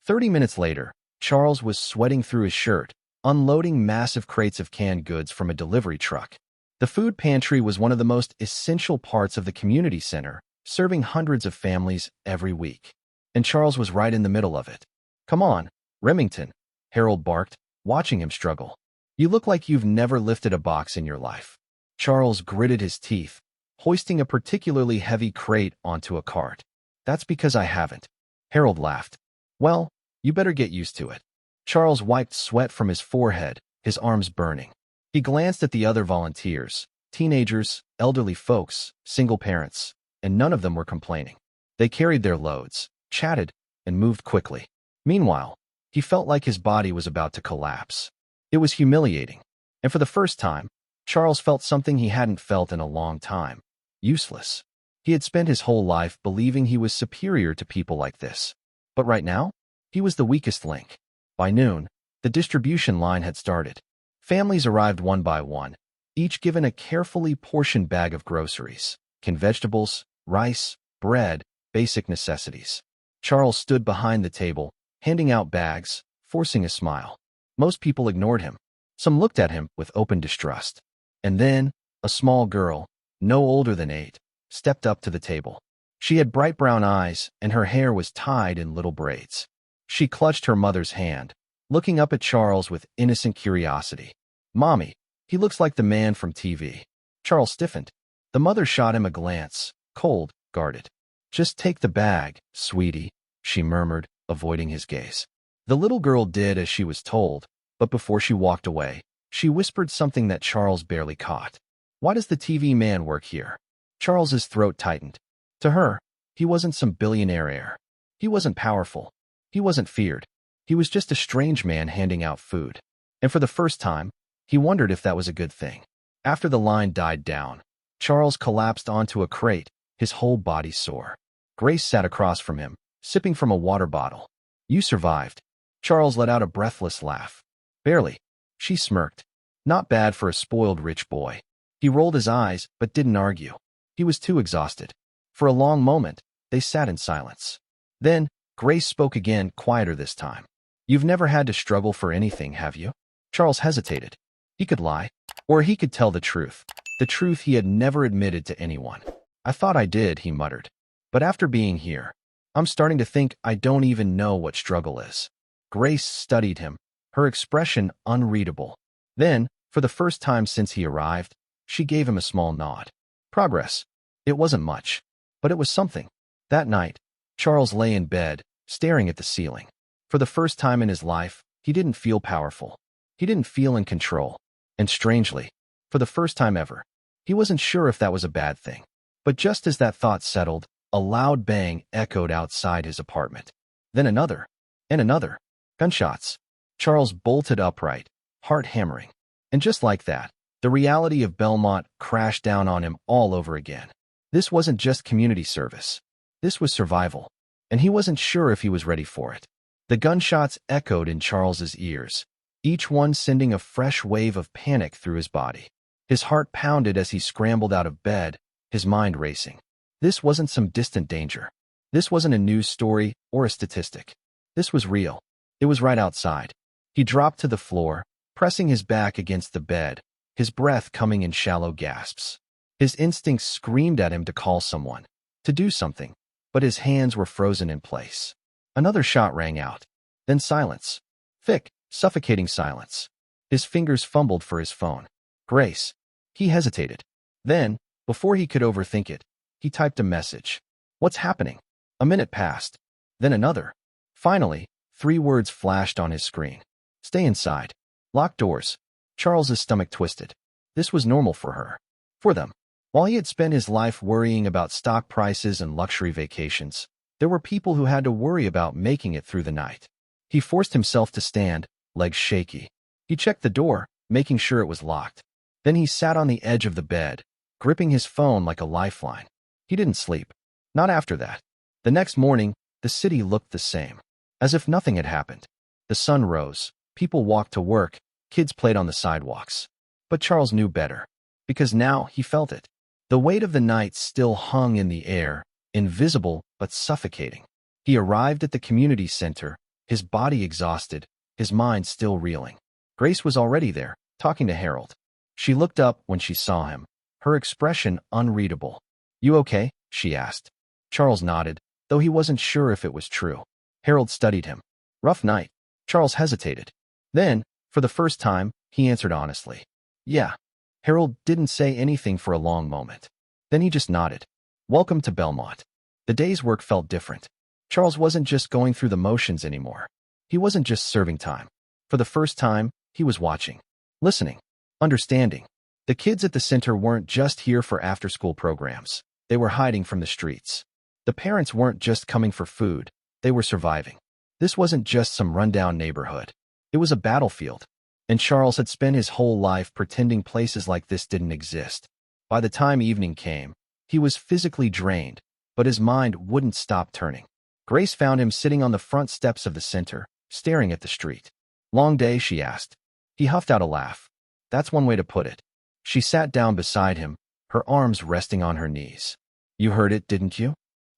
30 minutes later, Charles was sweating through his shirt, unloading massive crates of canned goods from a delivery truck. The food pantry was one of the most essential parts of the community center, serving hundreds of families every week. And Charles was right in the middle of it. "Come on, Remington," Harold barked, watching him struggle. "You look like you've never lifted a box in your life." Charles gritted his teeth, hoisting a particularly heavy crate onto a cart. "That's because I haven't." Harold laughed. "Well, you better get used to it." Charles wiped sweat from his forehead, his arms burning. He glanced at the other volunteers, teenagers, elderly folks, single parents, and none of them were complaining. They carried their loads, chatted, and moved quickly. Meanwhile, he felt like his body was about to collapse. It was humiliating, and for the first time, Charles felt something he hadn't felt in a long time. Useless. He had spent his whole life believing he was superior to people like this. But right now, he was the weakest link. By noon, the distribution line had started. Families arrived one by one, each given a carefully portioned bag of groceries, canned vegetables, rice, bread, basic necessities. Charles stood behind the table, handing out bags, forcing a smile. Most people ignored him. Some looked at him with open distrust. And then, a small girl, no older than 8, stepped up to the table. She had bright brown eyes, and her hair was tied in little braids. She clutched her mother's hand, looking up at Charles with innocent curiosity. "Mommy, he looks like the man from TV." Charles stiffened. The mother shot him a glance, cold, guarded. "Just take the bag, sweetie," she murmured, avoiding his gaze. The little girl did as she was told, but before she walked away, she whispered something that Charles barely caught. "Why does the TV man work here?" Charles's throat tightened. To her, he wasn't some billionaire heir. He wasn't powerful. He wasn't feared. He was just a strange man handing out food. And for the first time, he wondered if that was a good thing. After the line died down, Charles collapsed onto a crate, his whole body sore. Grace sat across from him, sipping from a water bottle. You survived. Charles let out a breathless laugh. Barely. She smirked. Not bad for a spoiled rich boy. He rolled his eyes, but didn't argue. He was too exhausted. For a long moment, they sat in silence. Then, Grace spoke again, quieter this time. You've never had to struggle for anything, have you? Charles hesitated. He could lie, or he could tell the truth he had never admitted to anyone. I thought I did, he muttered. But after being here, I'm starting to think I don't even know what struggle is. Grace studied him, her expression unreadable. Then, for the first time since he arrived, she gave him a small nod. Progress. It wasn't much, but it was something. That night, Charles lay in bed, staring at the ceiling. For the first time in his life, he didn't feel powerful. He didn't feel in control. And strangely, for the first time ever, he wasn't sure if that was a bad thing. But just as that thought settled, a loud bang echoed outside his apartment. Then another, and another. Gunshots. Charles bolted upright, heart hammering. And just like that, the reality of Belmont crashed down on him all over again. This wasn't just community service. This was survival. And he wasn't sure if he was ready for it. The gunshots echoed in Charles's ears, each one sending a fresh wave of panic through his body. His heart pounded as he scrambled out of bed, his mind racing. This wasn't some distant danger. This wasn't a news story or a statistic. This was real. It was right outside. He dropped to the floor, pressing his back against the bed, his breath coming in shallow gasps. His instincts screamed at him to call someone, to do something, but his hands were frozen in place. Another shot rang out. Then silence. Thick, suffocating silence. His fingers fumbled for his phone. Grace. He hesitated. Then, before he could overthink it, he typed a message. What's happening? A minute passed. Then another. Finally, 3 words flashed on his screen. Stay inside. Lock doors. Charles's stomach twisted. This was normal for her. For them. While he had spent his life worrying about stock prices and luxury vacations, there were people who had to worry about making it through the night. He forced himself to stand, legs shaky. He checked the door, making sure it was locked. Then he sat on the edge of the bed, gripping his phone like a lifeline. He didn't sleep. Not after that. The next morning, the city looked the same. As if nothing had happened. The sun rose, people walked to work, kids played on the sidewalks. But Charles knew better. Because now he felt it. The weight of the night still hung in the air, invisible but suffocating. He arrived at the community center, his body exhausted, his mind still reeling. Grace was already there, talking to Harold. She looked up when she saw him, her expression unreadable. You okay? She asked. Charles nodded, though he wasn't sure if it was true. Harold studied him. Rough night. Charles hesitated. Then, for the first time, he answered honestly. Yeah. Harold didn't say anything for a long moment. Then he just nodded. Welcome to Belmont. The day's work felt different. Charles wasn't just going through the motions anymore. He wasn't just serving time. For the first time, he was watching, listening, understanding. The kids at the center weren't just here for after-school programs. They were hiding from the streets. The parents weren't just coming for food. They were surviving. This wasn't just some rundown neighborhood. It was a battlefield. And Charles had spent his whole life pretending places like this didn't exist. By the time evening came, he was physically drained, but his mind wouldn't stop turning. Grace found him sitting on the front steps of the center, staring at the street. Long day, she asked. He huffed out a laugh. That's one way to put it. She sat down beside him, her arms resting on her knees. You heard it, didn't you?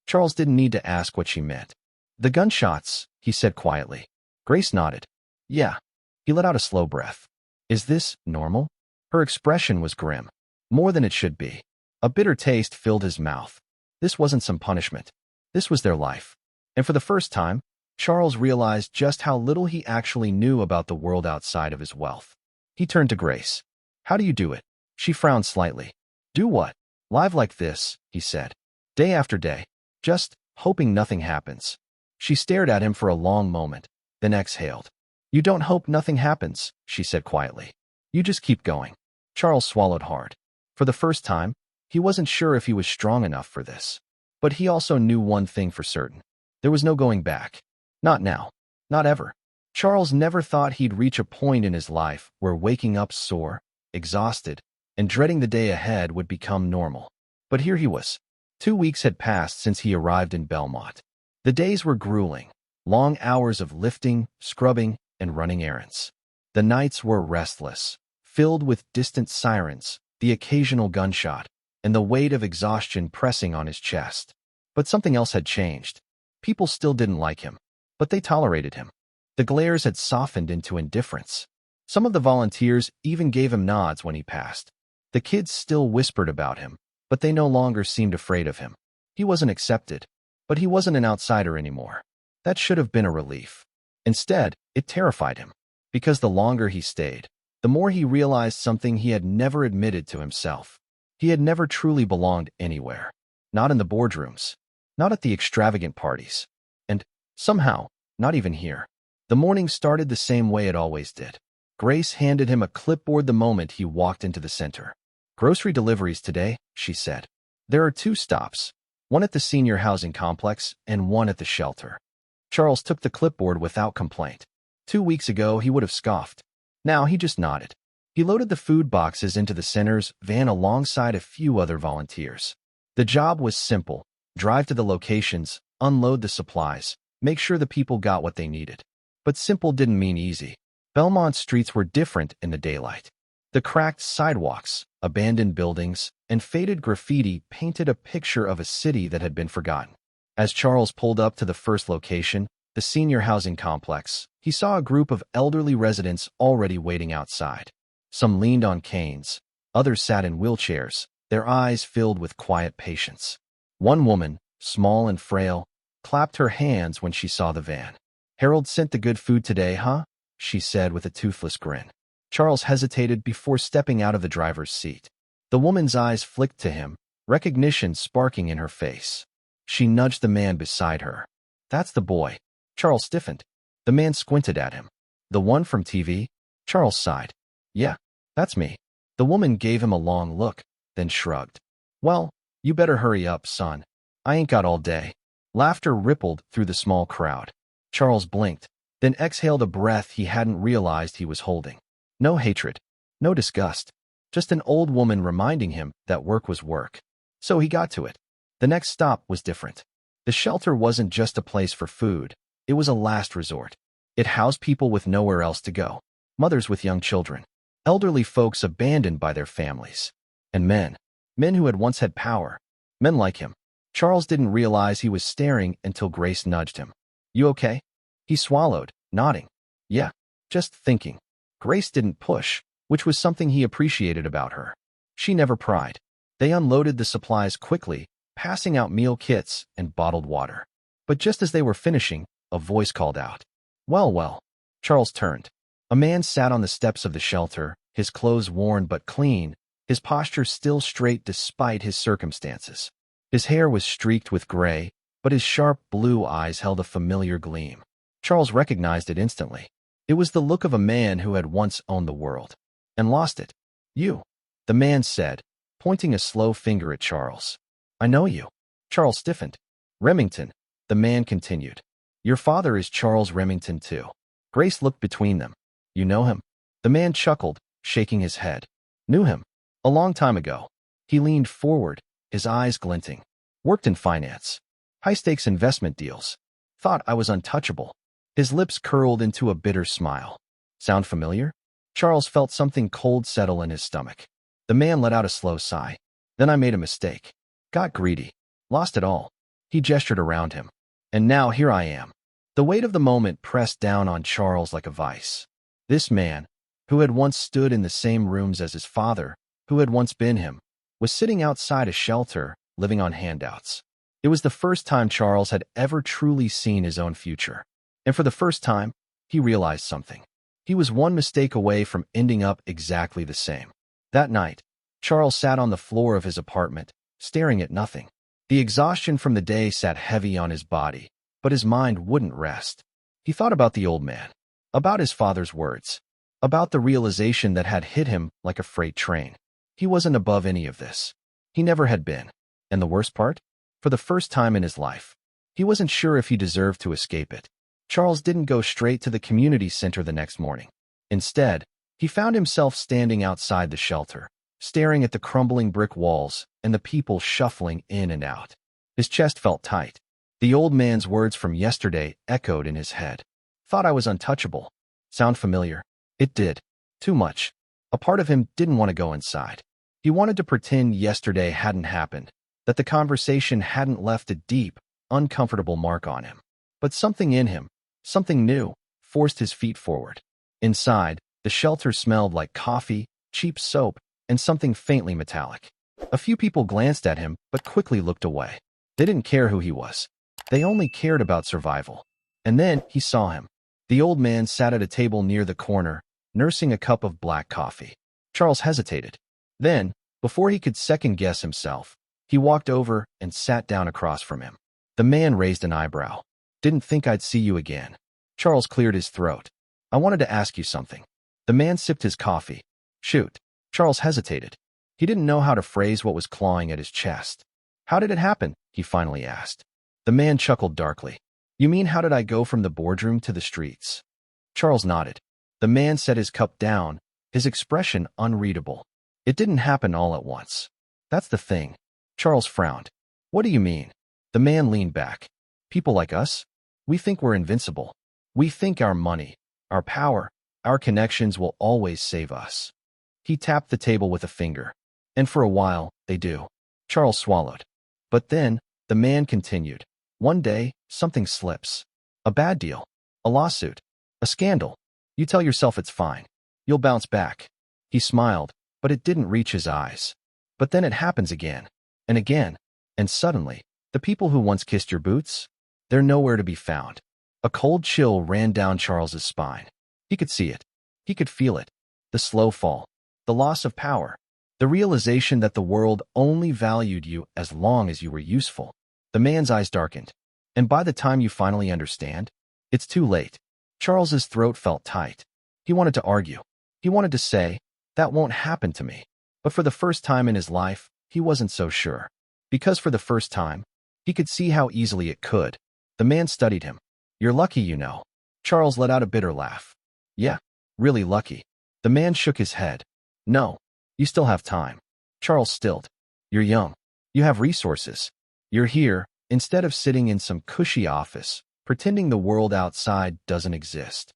Charles didn't need to ask what she meant. The gunshots, he said quietly. Grace nodded. Yeah. He let out a slow breath. Is this normal? Her expression was grim. More than it should be. A bitter taste filled his mouth. This wasn't some punishment. This was their life. And for the first time, Charles realized just how little he actually knew about the world outside of his wealth. He turned to Grace. How do you do it? She frowned slightly. Do what? Live like this, he said. Day after day. Just hoping nothing happens. She stared at him for a long moment, then exhaled. You don't hope nothing happens, she said quietly. You just keep going. Charles swallowed hard. For the first time, he wasn't sure if he was strong enough for this. But he also knew one thing for certain. There was no going back. Not now. Not ever. Charles never thought he'd reach a point in his life where waking up sore, exhausted, and dreading the day ahead would become normal. But here he was, 2 weeks had passed since he arrived in Belmont. The days were grueling, long hours of lifting, scrubbing, and running errands. The nights were restless, filled with distant sirens, the occasional gunshot, and the weight of exhaustion pressing on his chest. But something else had changed. People still didn't like him, but they tolerated him. The glares had softened into indifference. Some of the volunteers even gave him nods when he passed. The kids still whispered about him, but they no longer seemed afraid of him. He wasn't accepted, but he wasn't an outsider anymore. That should have been a relief. Instead, it terrified him, because the longer he stayed, the more he realized something he had never admitted to himself. He had never truly belonged anywhere. Not in the boardrooms, not at the extravagant parties, and, somehow, not even here. The morning started the same way it always did. Grace handed him a clipboard the moment he walked into the center. "Grocery deliveries today," she said. "There are 2 stops, one at the senior housing complex and one at the shelter." Charles took the clipboard without complaint. 2 weeks ago, he would have scoffed. Now he just nodded. He loaded the food boxes into the center's van alongside a few other volunteers. The job was simple: drive to the locations, unload the supplies, make sure the people got what they needed. But simple didn't mean easy. Belmont's streets were different in the daylight. The cracked sidewalks, abandoned buildings, and faded graffiti painted a picture of a city that had been forgotten. As Charles pulled up to the first location, the senior housing complex, he saw a group of elderly residents already waiting outside. Some leaned on canes, others sat in wheelchairs, their eyes filled with quiet patience. One woman, small and frail, clapped her hands when she saw the van. "Harold sent the good food today, huh?" she said with a toothless grin. Charles hesitated before stepping out of the driver's seat. The woman's eyes flicked to him, recognition sparking in her face. She nudged the man beside her. "That's the boy." Charles stiffened. The man squinted at him. "The one from TV?" Charles sighed. "Yeah, that's me." The woman gave him a long look, then shrugged. "Well, you better hurry up, son. I ain't got all day." Laughter rippled through the small crowd. Charles blinked, then exhaled a breath he hadn't realized he was holding. No hatred, no disgust, just an old woman reminding him that work was work. So he got to it. The next stop was different. The shelter wasn't just a place for food, it was a last resort. It housed people with nowhere else to go, mothers with young children, elderly folks abandoned by their families, and men who had once had power, men like him. Charles didn't realize he was staring until Grace nudged him. "You okay?" He swallowed, nodding. "Yeah, just thinking." Grace didn't push, which was something he appreciated about her. She never pried. They unloaded the supplies quickly, passing out meal kits and bottled water. But just as they were finishing, a voice called out. Well. Charles turned. A man sat on the steps of the shelter, his clothes worn but clean, his posture still straight despite his circumstances. His hair was streaked with gray, but his sharp blue eyes held a familiar gleam. Charles recognized it instantly. It was the look of a man who had once owned the world and lost it. "You," the man said, pointing a slow finger at Charles. "I know you." Charles stiffened. "Remington," the man continued. "Your father is Charles Remington too." Grace looked between them. "You know him?" The man chuckled, shaking his head. "Knew him. A long time ago." He leaned forward, his eyes glinting. "Worked in finance. High-stakes investment deals. Thought I was untouchable." His lips curled into a bitter smile. "Sound familiar?" Charles felt something cold settle in his stomach. The man let out a slow sigh. "Then I made a mistake. Got greedy. Lost it all." He gestured around him. "And now here I am." The weight of the moment pressed down on Charles like a vice. This man, who had once stood in the same rooms as his father, who had once been him, was sitting outside a shelter, living on handouts. It was the first time Charles had ever truly seen his own future. And for the first time, he realized something. He was one mistake away from ending up exactly the same. That night, Charles sat on the floor of his apartment, staring at nothing. The exhaustion from the day sat heavy on his body, but his mind wouldn't rest. He thought about the old man, about his father's words, about the realization that had hit him like a freight train. He wasn't above any of this. He never had been. And the worst part? For the first time in his life, he wasn't sure if he deserved to escape it. Charles didn't go straight to the community center the next morning. Instead, he found himself standing outside the shelter, staring at the crumbling brick walls and the people shuffling in and out. His chest felt tight. The old man's words from yesterday echoed in his head. Thought I was untouchable. Sound familiar? It did. Too much. A part of him didn't want to go inside. He wanted to pretend yesterday hadn't happened, that the conversation hadn't left a deep, uncomfortable mark on him. But something in him, something new, forced his feet forward. Inside, the shelter smelled like coffee, cheap soap, and something faintly metallic. A few people glanced at him, but quickly looked away. They didn't care who he was. They only cared about survival. And then he saw him. The old man sat at a table near the corner, nursing a cup of black coffee. Charles hesitated. Then, before he could second-guess himself, he walked over and sat down across from him. The man raised an eyebrow. Didn't think I'd see you again. Charles cleared his throat. I wanted to ask you something. The man sipped his coffee. Shoot. Charles hesitated. He didn't know how to phrase what was clawing at his chest. How did it happen? He finally asked. The man chuckled darkly. You mean how did I go from the boardroom to the streets? Charles nodded. The man set his cup down, his expression unreadable. It didn't happen all at once. That's the thing. Charles frowned. What do you mean? The man leaned back. People like us? We think we're invincible. We think our money, our power, our connections will always save us. He tapped the table with a finger. And for a while, they do. Charles swallowed. But then, the man continued. One day, something slips. A bad deal. A lawsuit. A scandal. You tell yourself it's fine. You'll bounce back. He smiled, but it didn't reach his eyes. But then it happens again. And again. And suddenly, the people who once kissed your boots? They're nowhere to be found. A cold chill ran down Charles's spine. He could see it. He could feel it. The slow fall. The loss of power. The realization that the world only valued you as long as you were useful. The man's eyes darkened. And by the time you finally understand, it's too late. Charles's throat felt tight. He wanted to argue. He wanted to say, that won't happen to me. But for the first time in his life, he wasn't so sure. Because for the first time, he could see how easily it could. The man studied him. You're lucky, you know. Charles let out a bitter laugh. Yeah, really lucky. The man shook his head. No, you still have time. Charles stilled. You're young. You have resources. You're here, instead of sitting in some cushy office, pretending the world outside doesn't exist.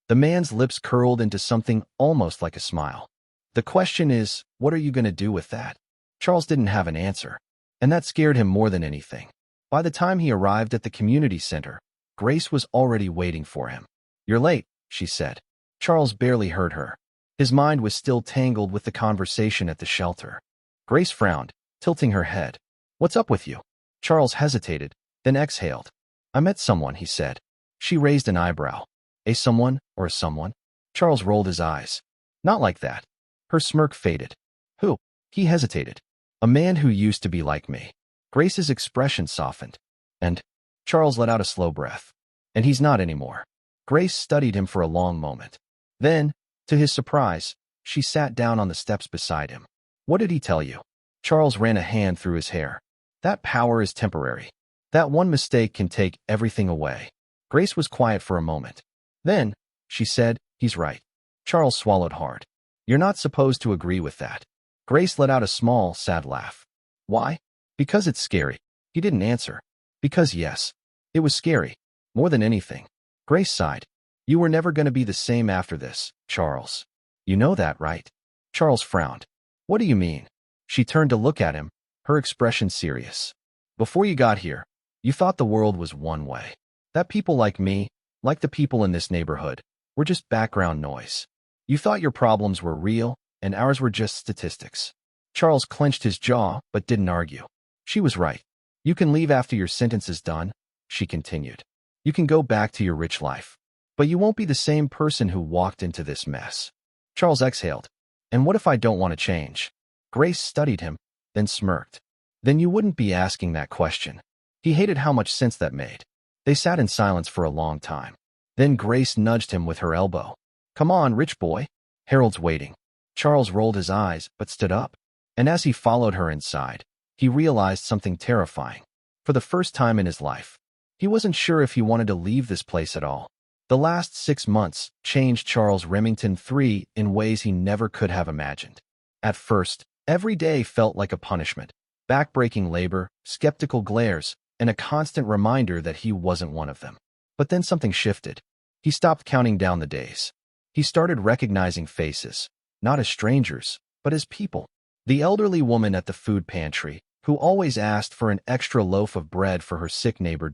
The man's lips curled into something almost like a smile. The question is, what are you going to do with that? Charles didn't have an answer. And that scared him more than anything. By the time he arrived at the community center, Grace was already waiting for him. You're late, she said. Charles barely heard her. His mind was still tangled with the conversation at the shelter. Grace frowned, tilting her head. What's up with you? Charles hesitated, then exhaled. I met someone, he said. She raised an eyebrow. A someone or a someone? Charles rolled his eyes. Not like that. Her smirk faded. Who? He hesitated. A man who used to be like me. Grace's expression softened. And Charles let out a slow breath. And he's not anymore. Grace studied him for a long moment. Then, to his surprise, she sat down on the steps beside him. What did he tell you? Charles ran a hand through his hair. That power is temporary. That one mistake can take everything away. Grace was quiet for a moment. Then, she said, he's right. Charles swallowed hard. You're not supposed to agree with that. Grace let out a small, sad laugh. Why? Because it's scary. He didn't answer. Because yes, it was scary. More than anything. Grace sighed. You were never going to be the same after this, Charles. You know that, right? Charles frowned. What do you mean? She turned to look at him, her expression serious. Before you got here, you thought the world was one way. That people like me, like the people in this neighborhood, were just background noise. You thought your problems were real, and ours were just statistics. Charles clenched his jaw, but didn't argue. She was right. You can leave after your sentence is done, she continued. You can go back to your rich life. But you won't be the same person who walked into this mess. Charles exhaled. And what if I don't want to change? Grace studied him, then smirked. Then you wouldn't be asking that question. He hated how much sense that made. They sat in silence for a long time. Then Grace nudged him with her elbow. Come on, rich boy. Harold's waiting. Charles rolled his eyes, but stood up. And as he followed her inside, he realized something terrifying. For the first time in his life, he wasn't sure if he wanted to leave this place at all. The last 6 months changed Charles Remington III in ways he never could have imagined. At first, Every day felt like a punishment, backbreaking labor, skeptical glares, and a constant reminder that he wasn't one of them. But then something shifted. He stopped counting down the days. He started recognizing faces, not as strangers, but as people. The elderly woman at the food pantry, who always asked for an extra loaf of bread for her sick neighbor.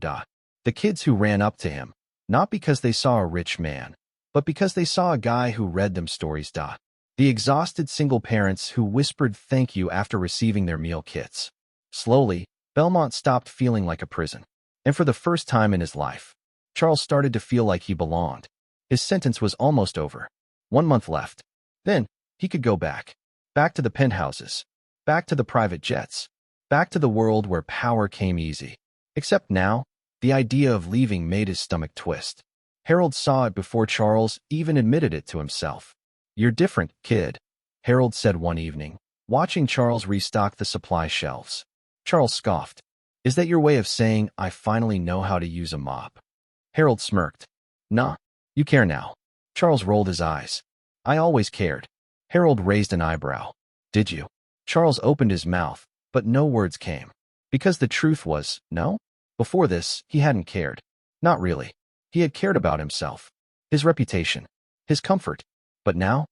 The kids who ran up to him, not because they saw a rich man, but because they saw a guy who read them stories. The exhausted single parents who whispered thank you after receiving their meal kits. Slowly, Belmont stopped feeling like a prison. And for the first time in his life, Charles started to feel like he belonged. His sentence was almost over. 1 month left. Then, he could go back. Back to the penthouses. Back to the private jets. Back to the world where power came easy. Except now, the idea of leaving made his stomach twist. Harold saw it before Charles even admitted it to himself. "You're different, kid," Harold said one evening, watching Charles restock the supply shelves. Charles scoffed. "Is that your way of saying I finally know how to use a mop?" Harold smirked. "Nah, you care now." Charles rolled his eyes. "I always cared." Harold raised an eyebrow. "Did you?" Charles opened his mouth, but no words came. Because the truth was, no. Before this, he hadn't cared. Not really. He had cared about himself, his reputation, his comfort. But now,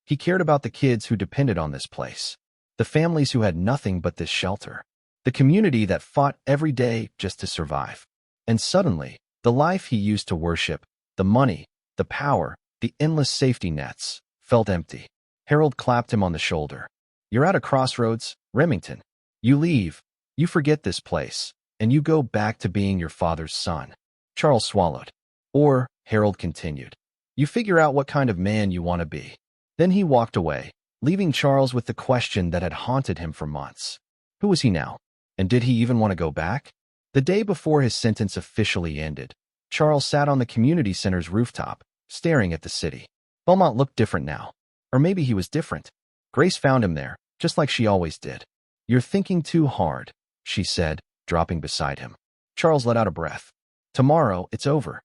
he cared about the kids who depended on this place. The families who had nothing but this shelter. The community that fought every day just to survive. And suddenly, the life he used to worship, the money, the power, the endless safety nets, felt empty. Harold clapped him on the shoulder. "You're at a crossroads, Remington. You leave, you forget this place, and you go back to being your father's son." Charles swallowed. "Or," Harold continued, "you figure out what kind of man you want to be." Then he walked away, leaving Charles with the question that had haunted him for months. Who was he now? And did he even want to go back? The day before his sentence officially ended, Charles sat on the community center's rooftop, staring at the city. Beaumont looked different now. Or maybe he was different. Grace found him there, just like she always did. "You're thinking too hard," she said, dropping beside him. Charles let out a breath. "Tomorrow, it's over."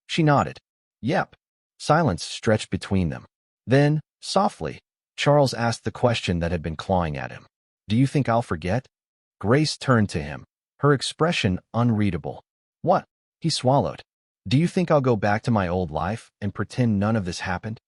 She nodded. "Yep." Silence stretched between them. Then, softly, Charles asked the question that had been clawing at him. "Do you think I'll forget?" Grace turned to him, her expression unreadable. "What?" He swallowed. "Do you think I'll go back to my old life and pretend none of this happened?"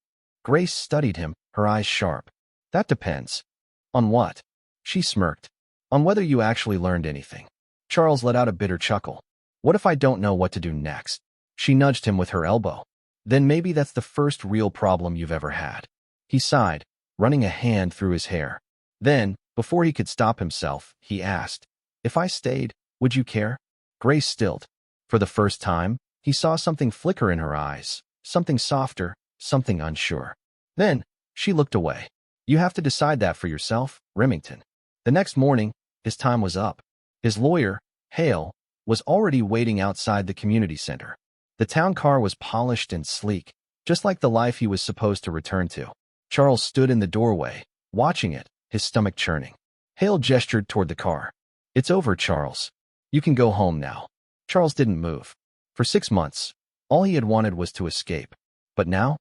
Grace studied him, her eyes sharp. "That depends." "On what?" She smirked. "On whether you actually learned anything." Charles let out a bitter chuckle. "What if I don't know what to do next?" She nudged him with her elbow. "Then maybe that's the first real problem you've ever had." He sighed, running a hand through his hair. Then, before he could stop himself, he asked, "If I stayed, would you care?" Grace stilled. For the first time, he saw something flicker in her eyes, something softer, something unsure. Then, she looked away. "You have to decide that for yourself, Remington." The next morning, his time was up. His lawyer, Hale, was already waiting outside the community center. The town car was polished and sleek, just like the life he was supposed to return to. Charles stood in the doorway, watching it, his stomach churning. Hale gestured toward the car. "It's over, Charles. You can go home now." Charles didn't move. For 6 months, all he had wanted was to escape. But now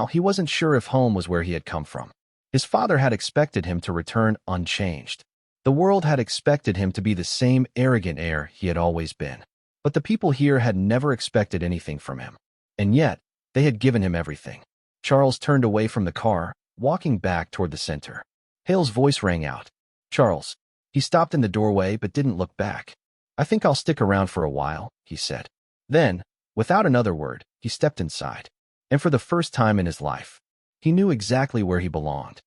he wasn't sure if home was where he had come from. His father had expected him to return unchanged. The world had expected him to be the same arrogant heir he had always been. But the people here had never expected anything from him. And yet, they had given him everything. Charles turned away from the car, walking back toward the center. Hale's voice rang out. "Charles." He stopped in the doorway but didn't look back. "I think I'll stick around for a while," he said. Then, without another word, he stepped inside. And for the first time in his life, he knew exactly where he belonged.